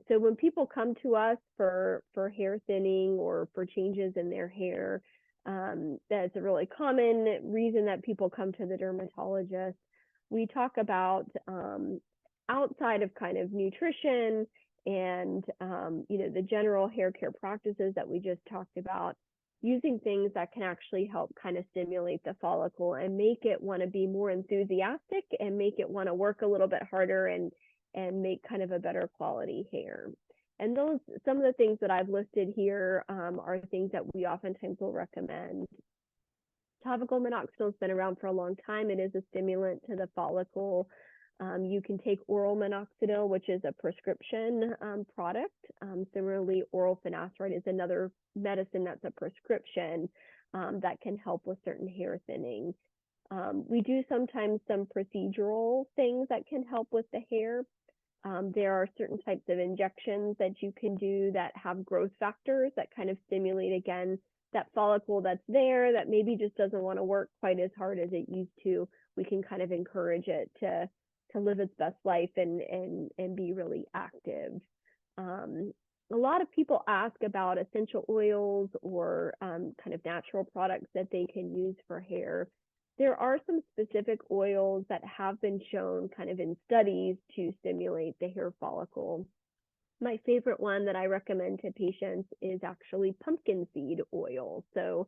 So when people come to us for hair thinning or for changes in their hair, that's a really common reason that people come to the dermatologist. We talk about outside of kind of nutrition and the general hair care practices that we just talked about, using things that can actually help kind of stimulate the follicle and make it want to be more enthusiastic and make it want to work a little bit harder and make kind of a better quality hair. And those, some of the things that I've listed here are things that we oftentimes will recommend. Topical minoxidil has been around for a long time. It is a stimulant to the follicle. You can take oral minoxidil, which is a prescription product. Similarly, oral finasteride is another medicine that's a prescription that can help with certain hair thinning. We do sometimes some procedural things that can help with the hair. There are certain types of injections that you can do that have growth factors that kind of stimulate, again, that follicle that's there that maybe just doesn't want to work quite as hard as it used to. We can kind of encourage it to live its best life and be really active. A lot of people ask about essential oils or kind of natural products that they can use for hair. There are some specific oils that have been shown kind of in studies to stimulate the hair follicle. My favorite one that I recommend to patients is actually pumpkin seed oil. So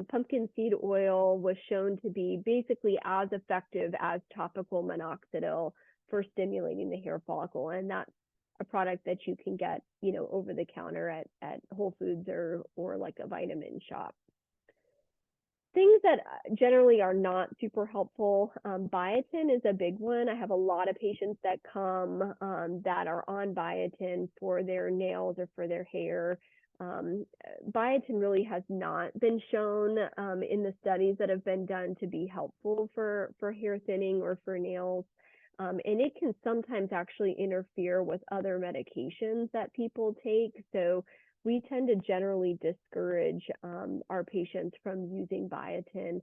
pumpkin seed oil was shown to be basically as effective as topical minoxidil for stimulating the hair follicle. And that's a product that you can get, over the counter at Whole Foods or like a vitamin shop. Things that generally are not super helpful, biotin is a big one. I have a lot of patients that come that are on biotin for their nails or for their hair. Biotin really has not been shown in the studies that have been done to be helpful for hair thinning or for nails. And it can sometimes actually interfere with other medications that people take. So we tend to generally discourage our patients from using biotin,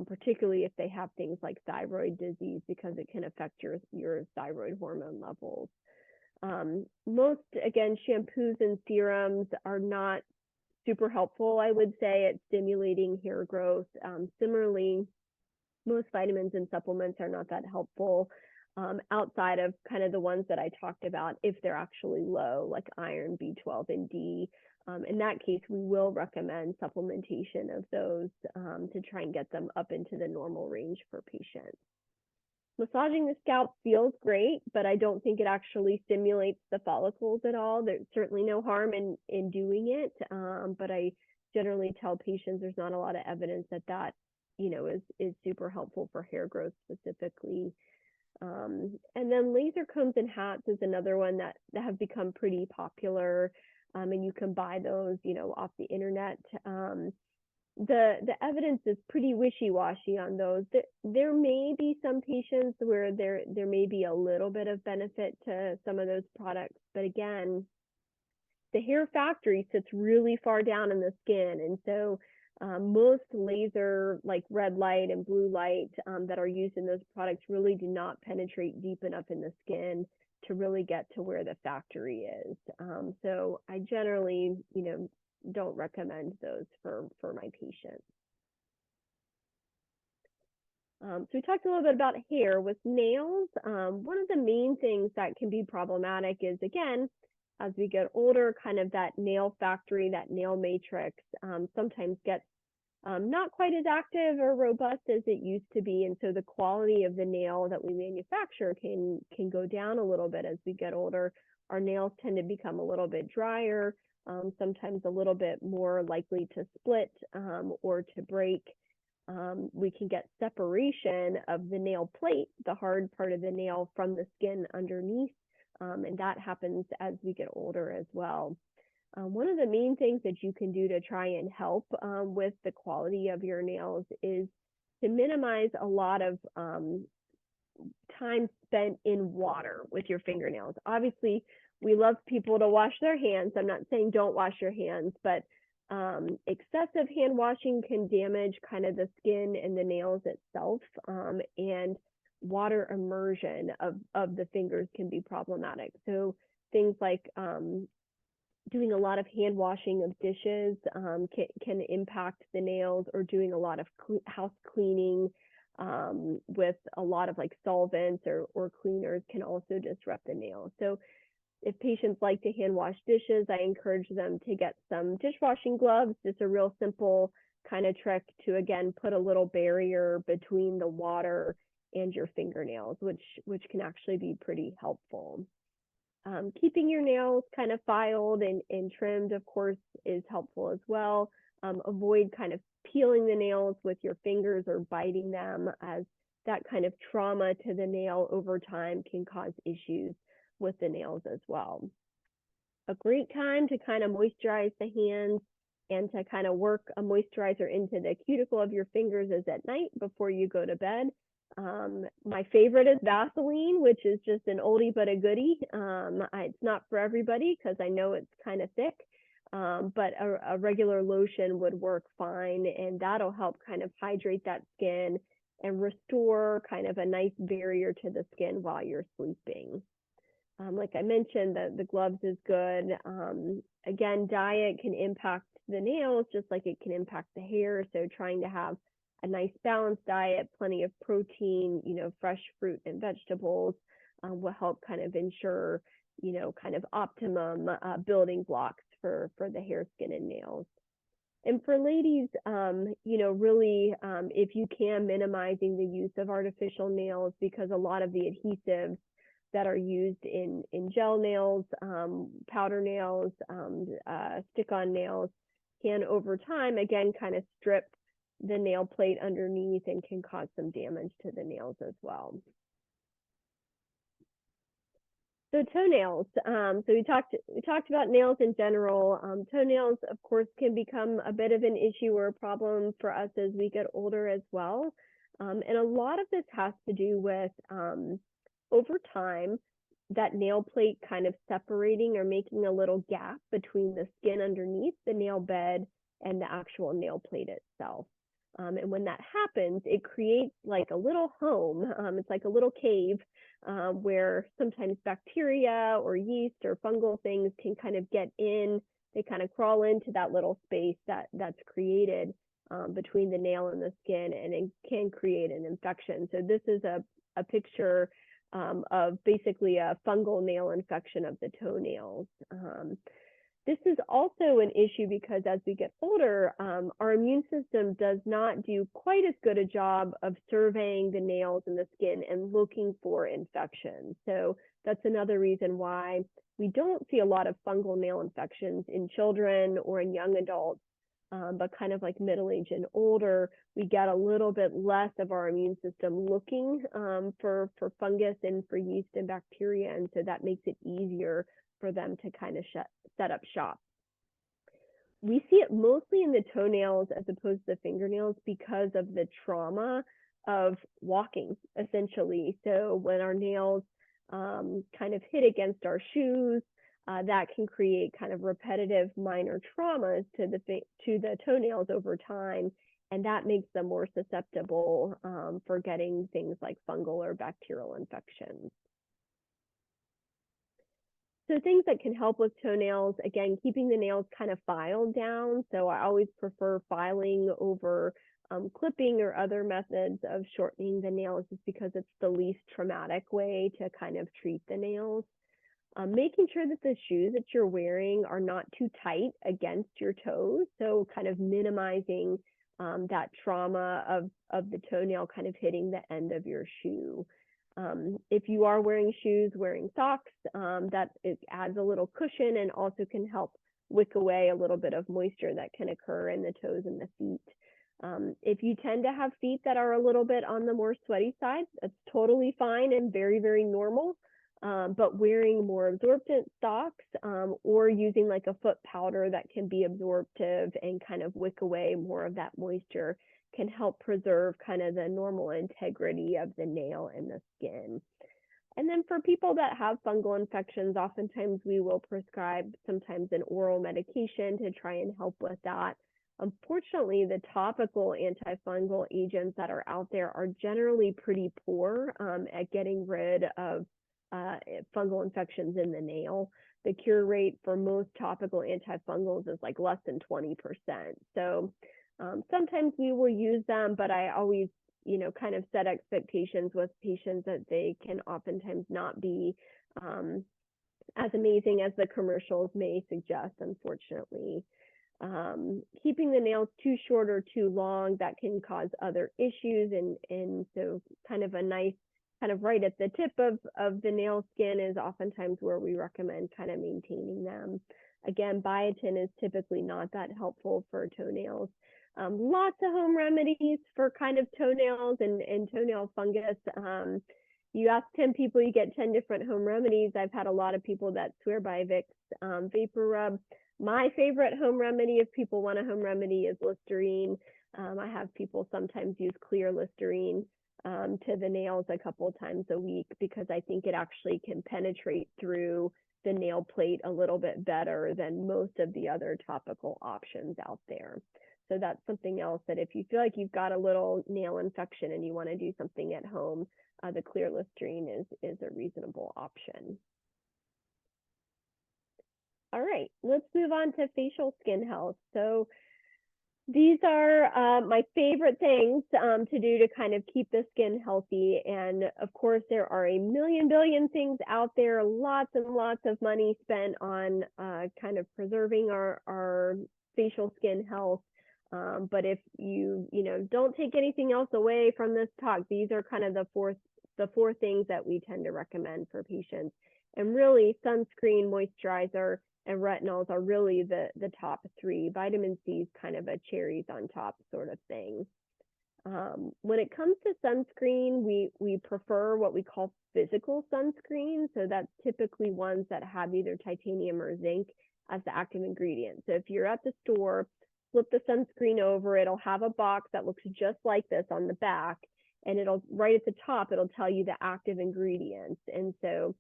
particularly if they have things like thyroid disease, because it can affect your thyroid hormone levels. Most, again, shampoos and serums are not super helpful, I would say, at stimulating hair growth. Similarly, most vitamins and supplements are not that helpful outside of kind of the ones that I talked about if they're actually low, like iron, B12, and D. In that case, we will recommend supplementation of those to try and get them up into the normal range for patients. Massaging the scalp feels great, but I don't think it actually stimulates the follicles at all. There's certainly no harm in doing it, but I generally tell patients there's not a lot of evidence that is super helpful for hair growth specifically. And then laser combs and hats is another one that have become pretty popular, and you can buy those, off the internet. The evidence is pretty wishy-washy on those. There may be some patients where there may be a little bit of benefit to some of those products, but again, the hair factory sits really far down in the skin, and so most laser, like red light and blue light, that are used in those products really do not penetrate deep enough in the skin to really get to where the factory is. So I generally, don't recommend those for my patients. So we talked a little bit about hair. With nails, one of the main things that can be problematic is, again, as we get older, kind of that nail factory, that nail matrix, sometimes gets not quite as active or robust as it used to be. And so the quality of the nail that we manufacture can go down a little bit as we get older. Our nails tend to become a little bit drier, sometimes a little bit more likely to split or to break. We can get separation of the nail plate, the hard part of the nail, from the skin underneath. And that happens as we get older as well. One of the main things that you can do to try and help with the quality of your nails is to minimize a lot of time spent in water with your fingernails. Obviously, we love people to wash their hands. I'm not saying don't wash your hands, but excessive hand washing can damage kind of the skin and the nails itself, and water immersion of the fingers can be problematic. So things like doing a lot of hand washing of dishes can impact the nails, or doing a lot of house cleaning with a lot of like solvents or cleaners can also disrupt the nails. So if patients like to hand wash dishes, I encourage them to get some dishwashing gloves. It's a real simple kind of trick to, again, put a little barrier between the water and your fingernails, which can actually be pretty helpful. Keeping your nails kind of filed and trimmed, of course, is helpful as well. Avoid kind of peeling the nails with your fingers or biting them, as that kind of trauma to the nail over time can cause issues with the nails as well. A great time to kind of moisturize the hands and to kind of work a moisturizer into the cuticle of your fingers is at night before you go to bed. My favorite is Vaseline, which is just an oldie but a goodie. It's not for everybody because I know it's kind of thick, but a regular lotion would work fine, and that'll help kind of hydrate that skin and restore kind of a nice barrier to the skin while you're sleeping. Like I mentioned, the gloves is good. Again, diet can impact the nails just like it can impact the hair. So trying to have a nice balanced diet, plenty of protein, fresh fruit and vegetables will help kind of ensure, kind of optimum building blocks for the hair, skin, and nails. And for ladies, really, if you can, minimizing the use of artificial nails, because a lot of the adhesives that are used in gel nails, powder nails, stick-on nails can over time, again, kind of strip the nail plate underneath and can cause some damage to the nails as well. So toenails. So we talked about nails in general. Toenails, of course, can become a bit of an issue or a problem for us as we get older as well. And a lot of this has to do with over time, that nail plate kind of separating or making a little gap between the skin underneath the nail bed and the actual nail plate itself. And when that happens, it creates like a little home. It's like a little cave where sometimes bacteria or yeast or fungal things can kind of get in. They kind of crawl into that little space that's created between the nail and the skin, and it can create an infection. So this is a picture of basically a fungal nail infection of the toenails. This is also an issue because as we get older, our immune system does not do quite as good a job of surveying the nails and the skin and looking for infections. So that's another reason why we don't see a lot of fungal nail infections in children or in young adults, but kind of like middle age and older, we get a little bit less of our immune system looking for fungus and for yeast and bacteria. And so that makes it easier for them to kind of set up shop. We see it mostly in the toenails as opposed to the fingernails because of the trauma of walking, essentially. So when our nails kind of hit against our shoes, that can create kind of repetitive minor traumas to the toenails over time, and that makes them more susceptible for getting things like fungal or bacterial infections. So things that can help with toenails, again, keeping the nails kind of filed down. So I always prefer filing over clipping or other methods of shortening the nails just because it's the least traumatic way to kind of treat the nails. Making sure that the shoes that you're wearing are not too tight against your toes. So kind of minimizing that trauma of the toenail kind of hitting the end of your shoe. If you are wearing shoes, wearing socks, that it adds a little cushion and also can help wick away a little bit of moisture that can occur in the toes and the feet. If you tend to have feet that are a little bit on the more sweaty side, that's totally fine and very, very normal. But wearing more absorbent socks or using like a foot powder that can be absorptive and kind of wick away more of that moisture can help preserve kind of the normal integrity of the nail and the skin. And then for people that have fungal infections, oftentimes we will prescribe sometimes an oral medication to try and help with that. Unfortunately, the topical antifungal agents that are out there are generally pretty poor at getting rid of fungal infections in the nail. The cure rate for most topical antifungals is like less than 20%. So sometimes we will use them, but I always, kind of set expectations with patients that they can oftentimes not be as amazing as the commercials may suggest, unfortunately. Keeping the nails too short or too long, that can cause other issues. And so kind of a nice, kind of right at the tip of the nail skin is oftentimes where we recommend kind of maintaining them. Again, biotin is typically not that helpful for toenails. Lots of home remedies for kind of toenails and toenail fungus. You ask 10 people, you get 10 different home remedies. I've had a lot of people that swear by Vicks Vapor Rub. My favorite home remedy, if people want a home remedy, is Listerine. I have people sometimes use clear Listerine to the nails a couple of times a week because I think it actually can penetrate through the nail plate a little bit better than most of the other topical options out there. So that's something else that if you feel like you've got a little nail infection and you want to do something at home, the clear Listerine is a reasonable option. All right, let's move on to facial skin health. So these are my favorite things to do to kind of keep the skin healthy. And of course, there are a million billion things out there, lots and lots of money spent on kind of preserving our facial skin health. But if you don't take anything else away from this talk, these are kind of the four things that we tend to recommend for patients. And really, sunscreen, moisturizer, and retinols are really the top three. Vitamin C is kind of a cherries on top sort of thing. When it comes to sunscreen, we prefer what we call physical sunscreen. So that's typically ones that have either titanium or zinc as the active ingredient. So if you're at the store, flip the sunscreen over, it'll have a box that looks just like this on the back, and it'll right at the top, it'll tell you the active ingredients. And so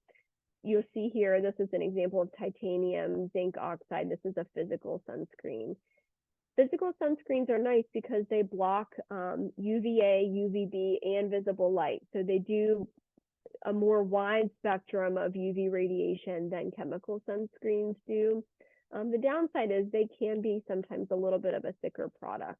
you'll see here, this is an example of titanium zinc oxide. This is a physical sunscreen. Physical sunscreens are nice because they block UVA, UVB, and visible light. So they do a more wide spectrum of UV radiation than chemical sunscreens do. The downside is they can be sometimes a little bit of a thicker product.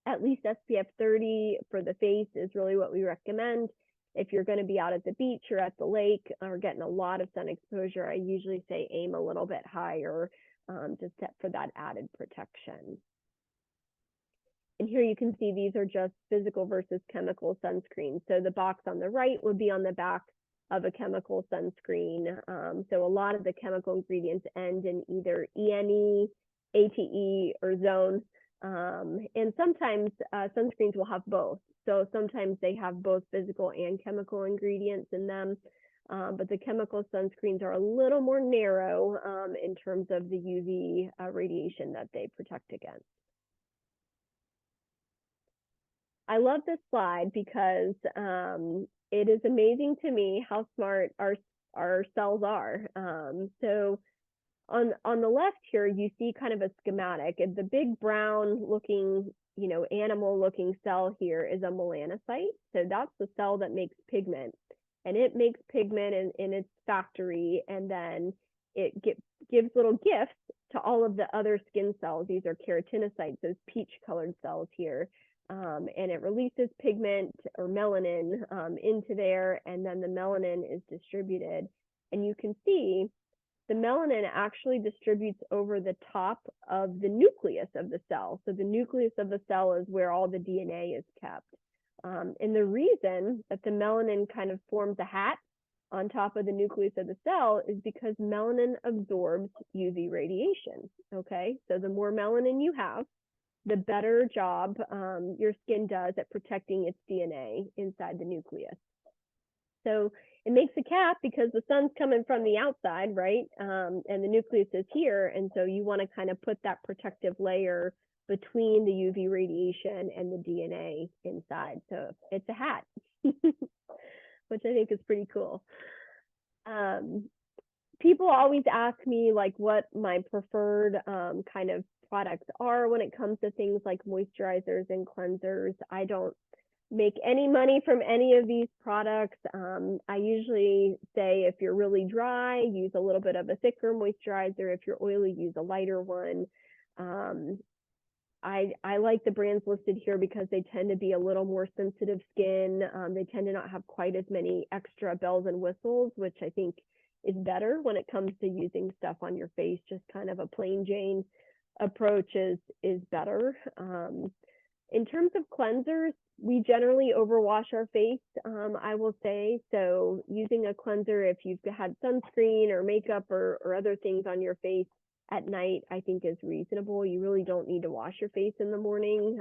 At least SPF 30 for the face is really what we recommend. If you're going to be out at the beach or at the lake or getting a lot of sun exposure, I usually say aim a little bit higher, just for that added protection. And here you can see these are just physical versus chemical sunscreen. So the box on the right would be on the back of a chemical sunscreen. So a lot of the chemical ingredients end in either ENE, ATE, or zone. And sometimes sunscreens will have both. So sometimes they have both physical and chemical ingredients in them. But the chemical sunscreens are a little more narrow in terms of the UV radiation that they protect against. I love this slide because it is amazing to me how smart our cells are. So on the left here, you see kind of a schematic. And the big brown looking, animal looking cell here is a melanocyte. So that's the cell that makes pigment. And it makes pigment in its factory, and then it gives little gifts to all of the other skin cells. These are keratinocytes, those peach colored cells here. And it releases pigment or melanin into there, and then the melanin is distributed. And you can see the melanin actually distributes over the top of the nucleus of the cell. So the nucleus of the cell is where all the DNA is kept. And the reason that the melanin kind of forms a hat on top of the nucleus of the cell is because melanin absorbs UV radiation. Okay, so the more melanin you have, the better job your skin does at protecting its DNA inside the nucleus. So it makes a cap because the sun's coming from the outside, right? And the nucleus is here. And so you want to kind of put that protective layer between the UV radiation and the DNA inside. So it's a hat, which I think is pretty cool. People always ask me like what my preferred kind of products are when it comes to things like moisturizers and cleansers. I don't make any money from any of these products. I usually say if you're really dry, use a little bit of a thicker moisturizer. If you're oily, use a lighter one. I like the brands listed here because they tend to be a little more sensitive skin. They tend to not have quite as many extra bells and whistles, which I think is better when it comes to using stuff on your face. Just kind of a plain Jane approach is better. In terms of cleansers, we generally overwash our face, I will say. So using a cleanser, if you've had sunscreen or makeup or other things on your face at night, I think is reasonable. You really don't need to wash your face in the morning.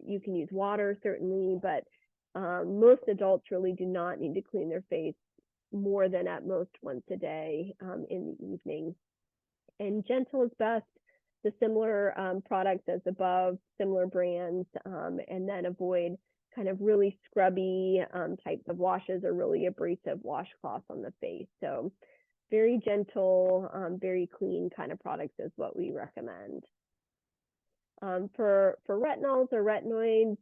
You can use water certainly, but most adults really do not need to clean their face more than at most once a day in the evening. And gentle is best. The similar products as above, similar brands, and then avoid kind of really scrubby types of washes or really abrasive washcloths on the face. So very gentle, very clean kind of products is what we recommend. For retinols or retinoids,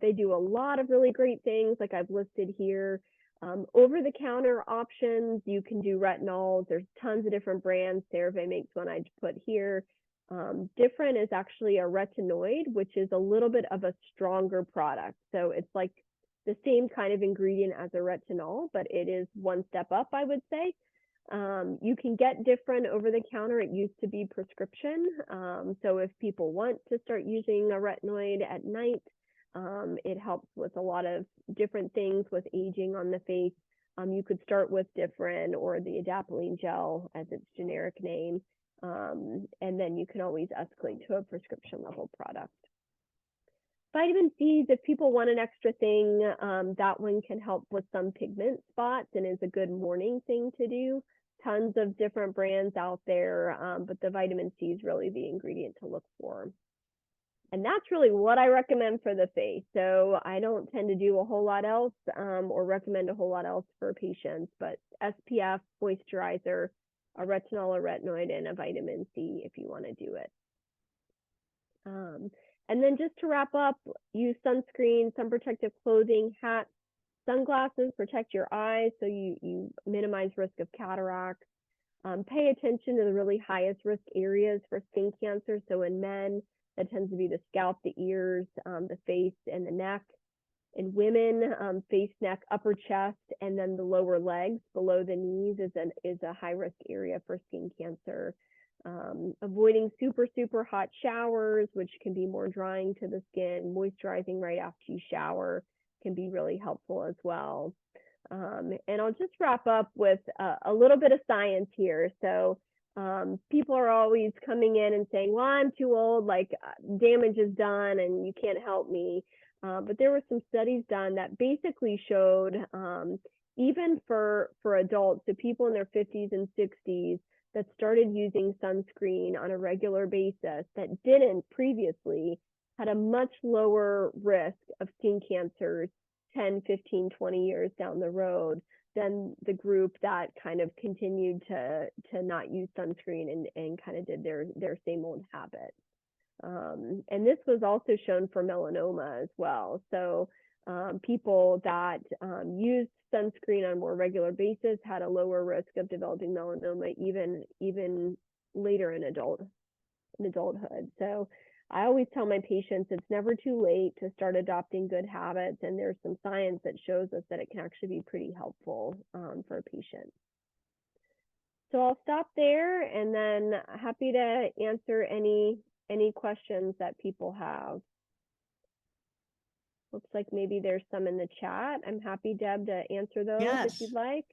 they do a lot of really great things like I've listed here. Over-the-counter options, you can do retinols. There's tons of different brands. CeraVe makes one I put here. Different is actually a retinoid, which is a little bit of a stronger product. So it's like the same kind of ingredient as a retinol, but it is one step up, I would say. You can get different over the counter. It used to be prescription. So if people want to start using a retinoid at night, it helps with a lot of different things with aging on the face. You could start with different or the adapalene gel as its generic name. And then you can always escalate to a prescription level product. Vitamin C, if people want an extra thing, that one can help with some pigment spots and is a good morning thing to do. Tons of different brands out there, but the vitamin C is really the ingredient to look for. And that's really what I recommend for the face. So I don't tend to do a whole lot else or recommend a whole lot else for patients, but SPF, moisturizer, a retinol, a retinoid, and a vitamin C if you want to do it. And then just to wrap up, use sunscreen, sun protective clothing, hats, sunglasses, protect your eyes so you minimize risk of cataracts. Pay attention to the really highest risk areas for skin cancer. So in men, that tends to be the scalp, the ears, the face, and the neck. In women, face, neck, upper chest, and then the lower legs below the knees is a high risk area for skin cancer. Avoiding super hot showers, which can be more drying to the skin. Moisturizing right after you shower can be really helpful as well. And I'll just wrap up with a little bit of science here. So people are always coming in and saying, well, I'm too old, like damage is done and you can't help me. But there were some studies done that basically showed even for adults, so people in their 50s and 60s that started using sunscreen on a regular basis that didn't previously, had a much lower risk of skin cancers 10, 15, 20 years down the road than the group that kind of continued to not use sunscreen and kind of did their same old habit. And this was also shown for melanoma as well. So people that used sunscreen on a more regular basis had a lower risk of developing melanoma even later in adulthood. So I always tell my patients it's never too late to start adopting good habits, and there's some science that shows us that it can actually be pretty helpful for a patient. So I'll stop there, and then happy to answer any questions that people have. Looks like maybe there's some in the chat. I'm happy, Deb, to answer those if you'd like.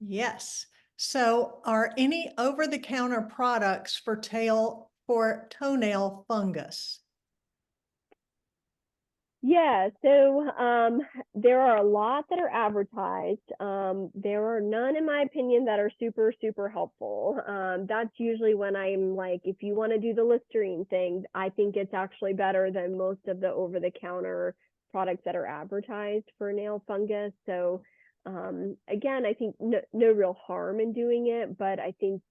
Yes. So are any over-the-counter products for toenail fungus? Yeah, so there are a lot that are advertised. There are none, in my opinion, that are super helpful. That's usually when I'm like, if you want to do the Listerine thing, I think it's actually better than most of the over-the-counter products that are advertised for nail fungus. So again, I think no real harm in doing it, but I think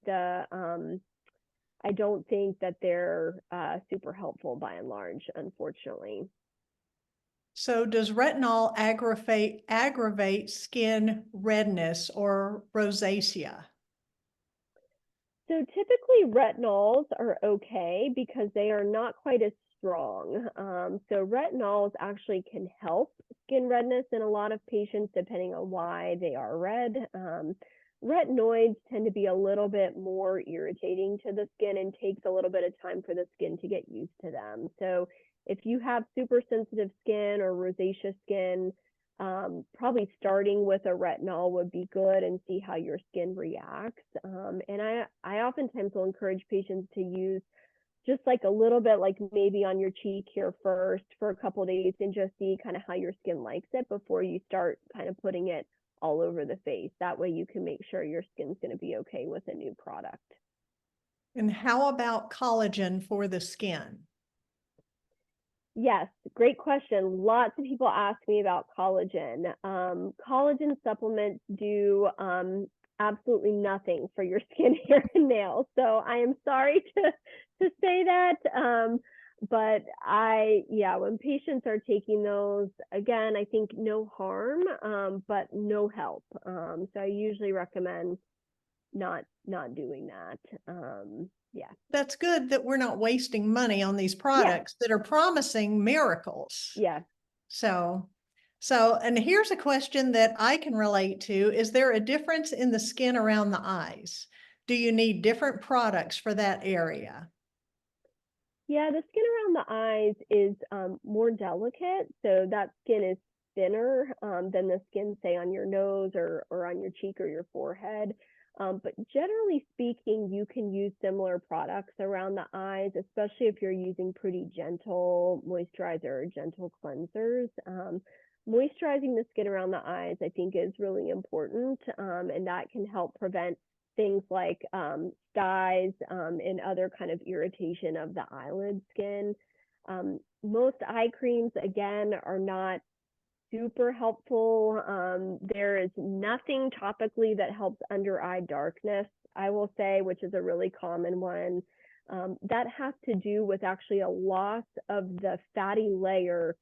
I don't think that they're super helpful by and large, unfortunately. So does retinol aggravate skin redness or rosacea? So typically retinols are okay because they are not quite as strong. So retinols actually can help skin redness in a lot of patients depending on why they are red. Retinoids tend to be a little bit more irritating to the skin and takes a little bit of time for the skin to get used to them. So if you have super sensitive skin or rosacea skin, probably starting with a retinol would be good and see how your skin reacts. And I oftentimes will encourage patients to use just like a little bit, like maybe on your cheek here first for a couple of days and just see kind of how your skin likes it before you start kind of putting it all over the face. That way you can make sure your skin's going to be okay with a new product. And how about collagen for the skin? Yes, great question. Lots of people ask me about collagen. Collagen supplements do absolutely nothing for your skin, hair, and nails. So I am sorry to say that. But when patients are taking those, again, I think no harm, but no help. So I usually recommend not doing that. Yeah. That's good that we're not wasting money on these products that are promising miracles. Yeah. So, and here's a question that I can relate to. Is there a difference in the skin around the eyes? Do you need different products for that area? Yeah, the skin around the eyes is more delicate. So that skin is thinner than the skin, say, on your nose or on your cheek or your forehead. But generally speaking, you can use similar products around the eyes, especially if you're using pretty gentle moisturizer or gentle cleansers. Moisturizing the skin around the eyes, I think, is really important, and that can help prevent things like styes and other kind of irritation of the eyelid skin. Most eye creams, again, are not super helpful. There is nothing topically that helps under eye darkness, I will say, which is a really common one. That has to do with actually a loss of the fatty layer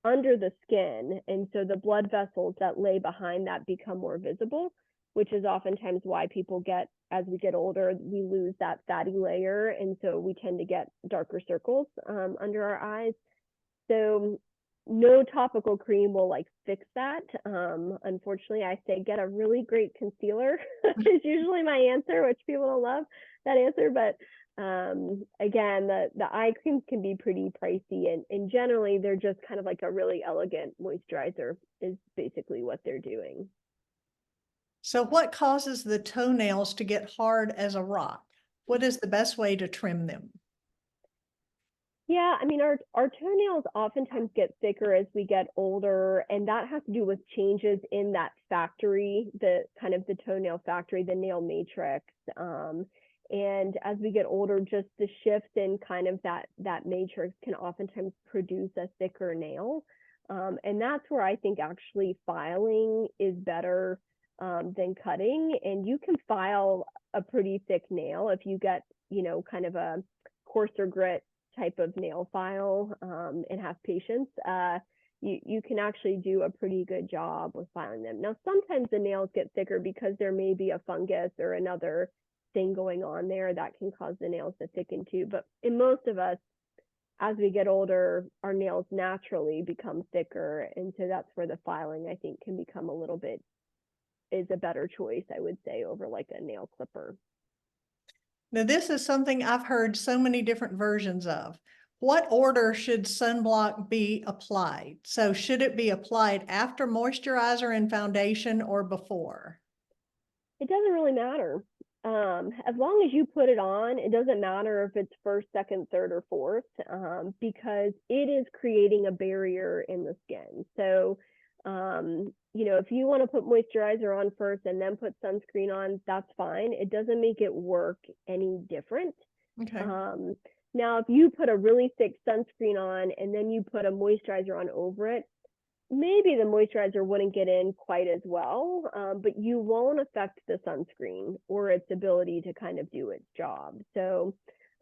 under the skin. And so the blood vessels that lay behind that become more visible, which is oftentimes why people get, as we get older, we lose that fatty layer. And so we tend to get darker circles under our eyes. So no topical cream will like fix that. Unfortunately, I say get a really great concealer is usually my answer, which people don't love that answer. But again, the eye creams can be pretty pricey, and generally they're just kind of like a really elegant moisturizer is basically what they're doing. So what causes the toenails to get hard as a rock? What is the best way to trim them? Yeah, I mean, our toenails oftentimes get thicker as we get older, and that has to do with changes in that factory, the kind of the toenail factory, the nail matrix. And as we get older, just the shift in kind of that matrix can oftentimes produce a thicker nail. And that's where I think actually filing is better than cutting. And you can file a pretty thick nail if you get, kind of a coarser grit type of nail file and have patience. You can actually do a pretty good job with filing them. Now, sometimes the nails get thicker because there may be a fungus or another thing going on there that can cause the nails to thicken too. But in most of us, as we get older, our nails naturally become thicker. And so that's where the filing, I think, can become a little bit, is a better choice, I would say, over like a nail clipper. Now, this is something I've heard so many different versions of. What order should sunblock be applied? So should it be applied after moisturizer and foundation or before? It doesn't really matter. As long as you put it on, it doesn't matter if it's first, second, third, or fourth, because it is creating a barrier in the skin. So, if you want to put moisturizer on first and then put sunscreen on, that's fine. It doesn't make it work any different. Okay. Now, if you put a really thick sunscreen on and then you put a moisturizer on over it, maybe the moisturizer wouldn't get in quite as well, but you won't affect the sunscreen or its ability to kind of do its job. So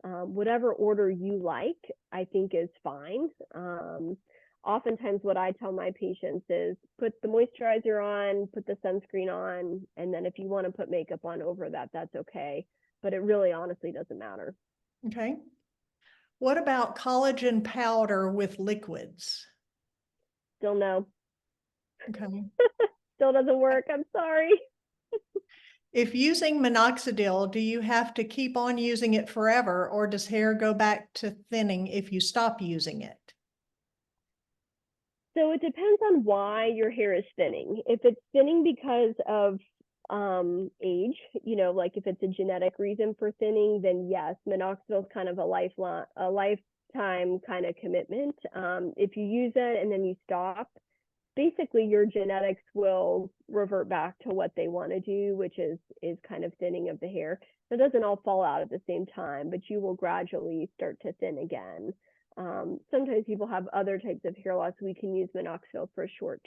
whatever order you like, I think is fine. Oftentimes what I tell my patients is put the moisturizer on, put the sunscreen on, and then if you want to put makeup on over that, that's okay. But it really honestly doesn't matter. Okay. What about collagen powder with liquids? Still no. Okay. Still doesn't work. I'm sorry. If using minoxidil, do you have to keep on using it forever, or does hair go back to thinning if you stop using it? So it depends on why your hair is thinning. If it's thinning because of age, like if it's a genetic reason for thinning, then yes, minoxidil is kind of a lifetime kind of commitment. If you use it and then you stop, basically your genetics will revert back to what they want to do, which is kind of thinning of the hair. It doesn't all fall out at the same time, but you will gradually start to thin again. Sometimes people have other types of hair loss. We can use minoxidil for a short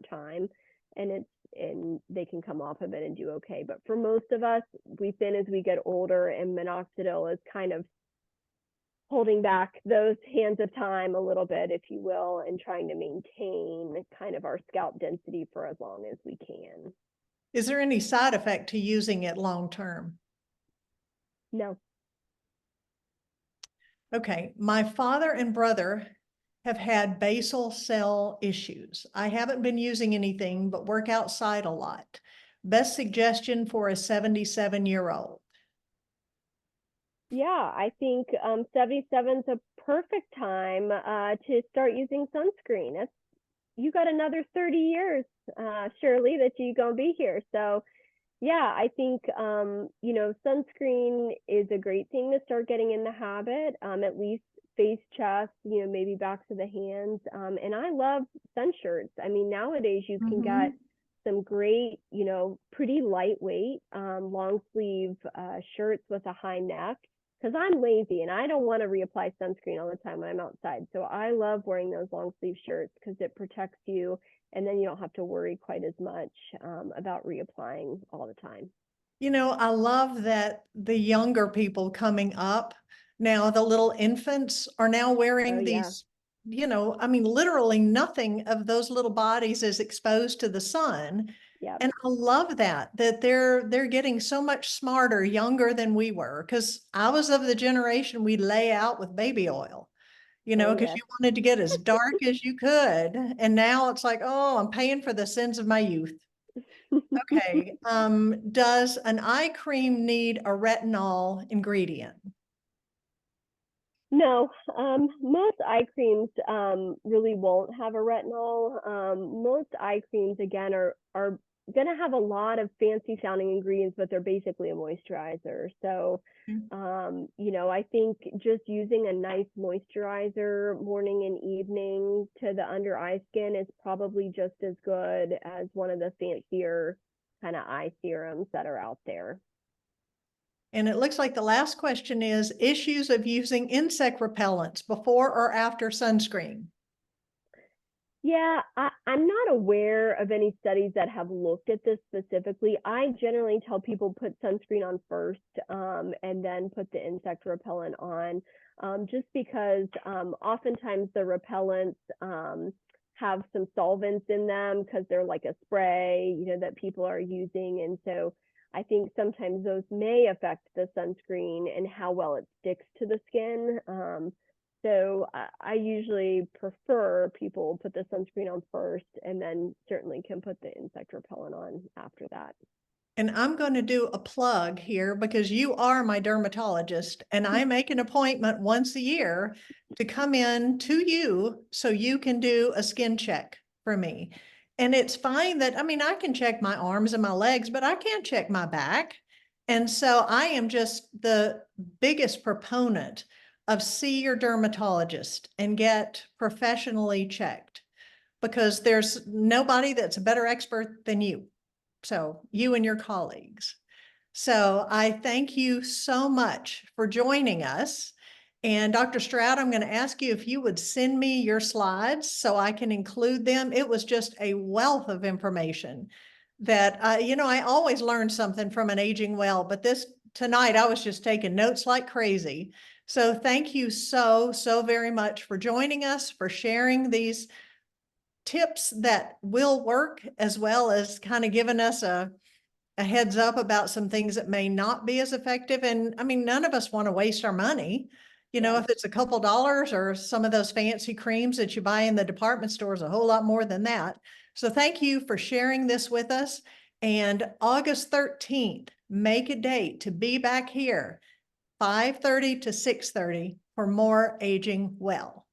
time, and they can come off of it and do okay. But for most of us, we thin as we get older, and minoxidil is kind of holding back those hands of time a little bit, if you will, and trying to maintain kind of our scalp density for as long as we can. Is there any side effect to using it long term? No. Okay, my father and brother have had basal cell issues. I haven't been using anything but work outside a lot. Best suggestion for a 77-year-old? Yeah, I think 77 is a perfect time to start using sunscreen. You got another 30 years, surely, that you're going to be here. So yeah, I think, sunscreen is a great thing to start getting in the habit, at least face, chest, maybe backs of the hands. And I love sun shirts. I mean, nowadays you can get some great, pretty lightweight, long sleeve shirts with a high neck, because I'm lazy and I don't want to reapply sunscreen all the time when I'm outside. So I love wearing those long sleeve shirts because it protects you, and then you don't have to worry quite as much about reapplying all the time. I love that the younger people coming up now, the little infants are now wearing these, literally nothing of those little bodies is exposed to the sun. Yeah. And I love that they're getting so much smarter younger than we were, because I was of the generation we lay out with baby oil. you know, Oh, because yes. you wanted to get as dark as you could. And now it's like, oh, I'm paying for the sins of my youth. Okay. Does an eye cream need a retinol ingredient? No, most eye creams really won't have a retinol. Most eye creams, again, are going to have a lot of fancy sounding ingredients, but they're basically a moisturizer. So, you know, I think just using a nice moisturizer morning and evening to the under eye skin is probably just as good as one of the fancier kind of eye serums that are out there. And it looks like the last question is issues of using insect repellents before or after sunscreen. Yeah, I'm not aware of any studies that have looked at this specifically. I generally tell people put sunscreen on first, and then put the insect repellent on, just because oftentimes the repellents have some solvents in them because they're like a spray, you know, that people are using. And so I think sometimes those may affect the sunscreen and how well it sticks to the skin. So I usually prefer people put the sunscreen on first and then certainly can put the insect repellent on after that. And I'm going to do a plug here because you are my dermatologist and I make an appointment once a year to come in to you so you can do a skin check for me. And it's fine that, I mean, I can check my arms and my legs, but I can't check my back. And so I am just the biggest proponent of see your dermatologist and get professionally checked because there's nobody that's a better expert than you. So you and your colleagues. So I thank you so much for joining us. And Dr. Strowd, I'm going to ask you if you would send me your slides so I can include them. It was just a wealth of information that, you know, I always learn something from an Aging Well, but tonight I was just taking notes like crazy. So thank you so very much for joining us, for sharing these tips that will work, as well as kind of giving us a heads up about some things that may not be as effective. And I mean, none of us want to waste our money. You know, if it's a couple dollars or some of those fancy creams that you buy in the department stores, a whole lot more than that. So thank you for sharing this with us. And August 13th, make a date to be back here, 5:30 to 6:30 for more Aging Well.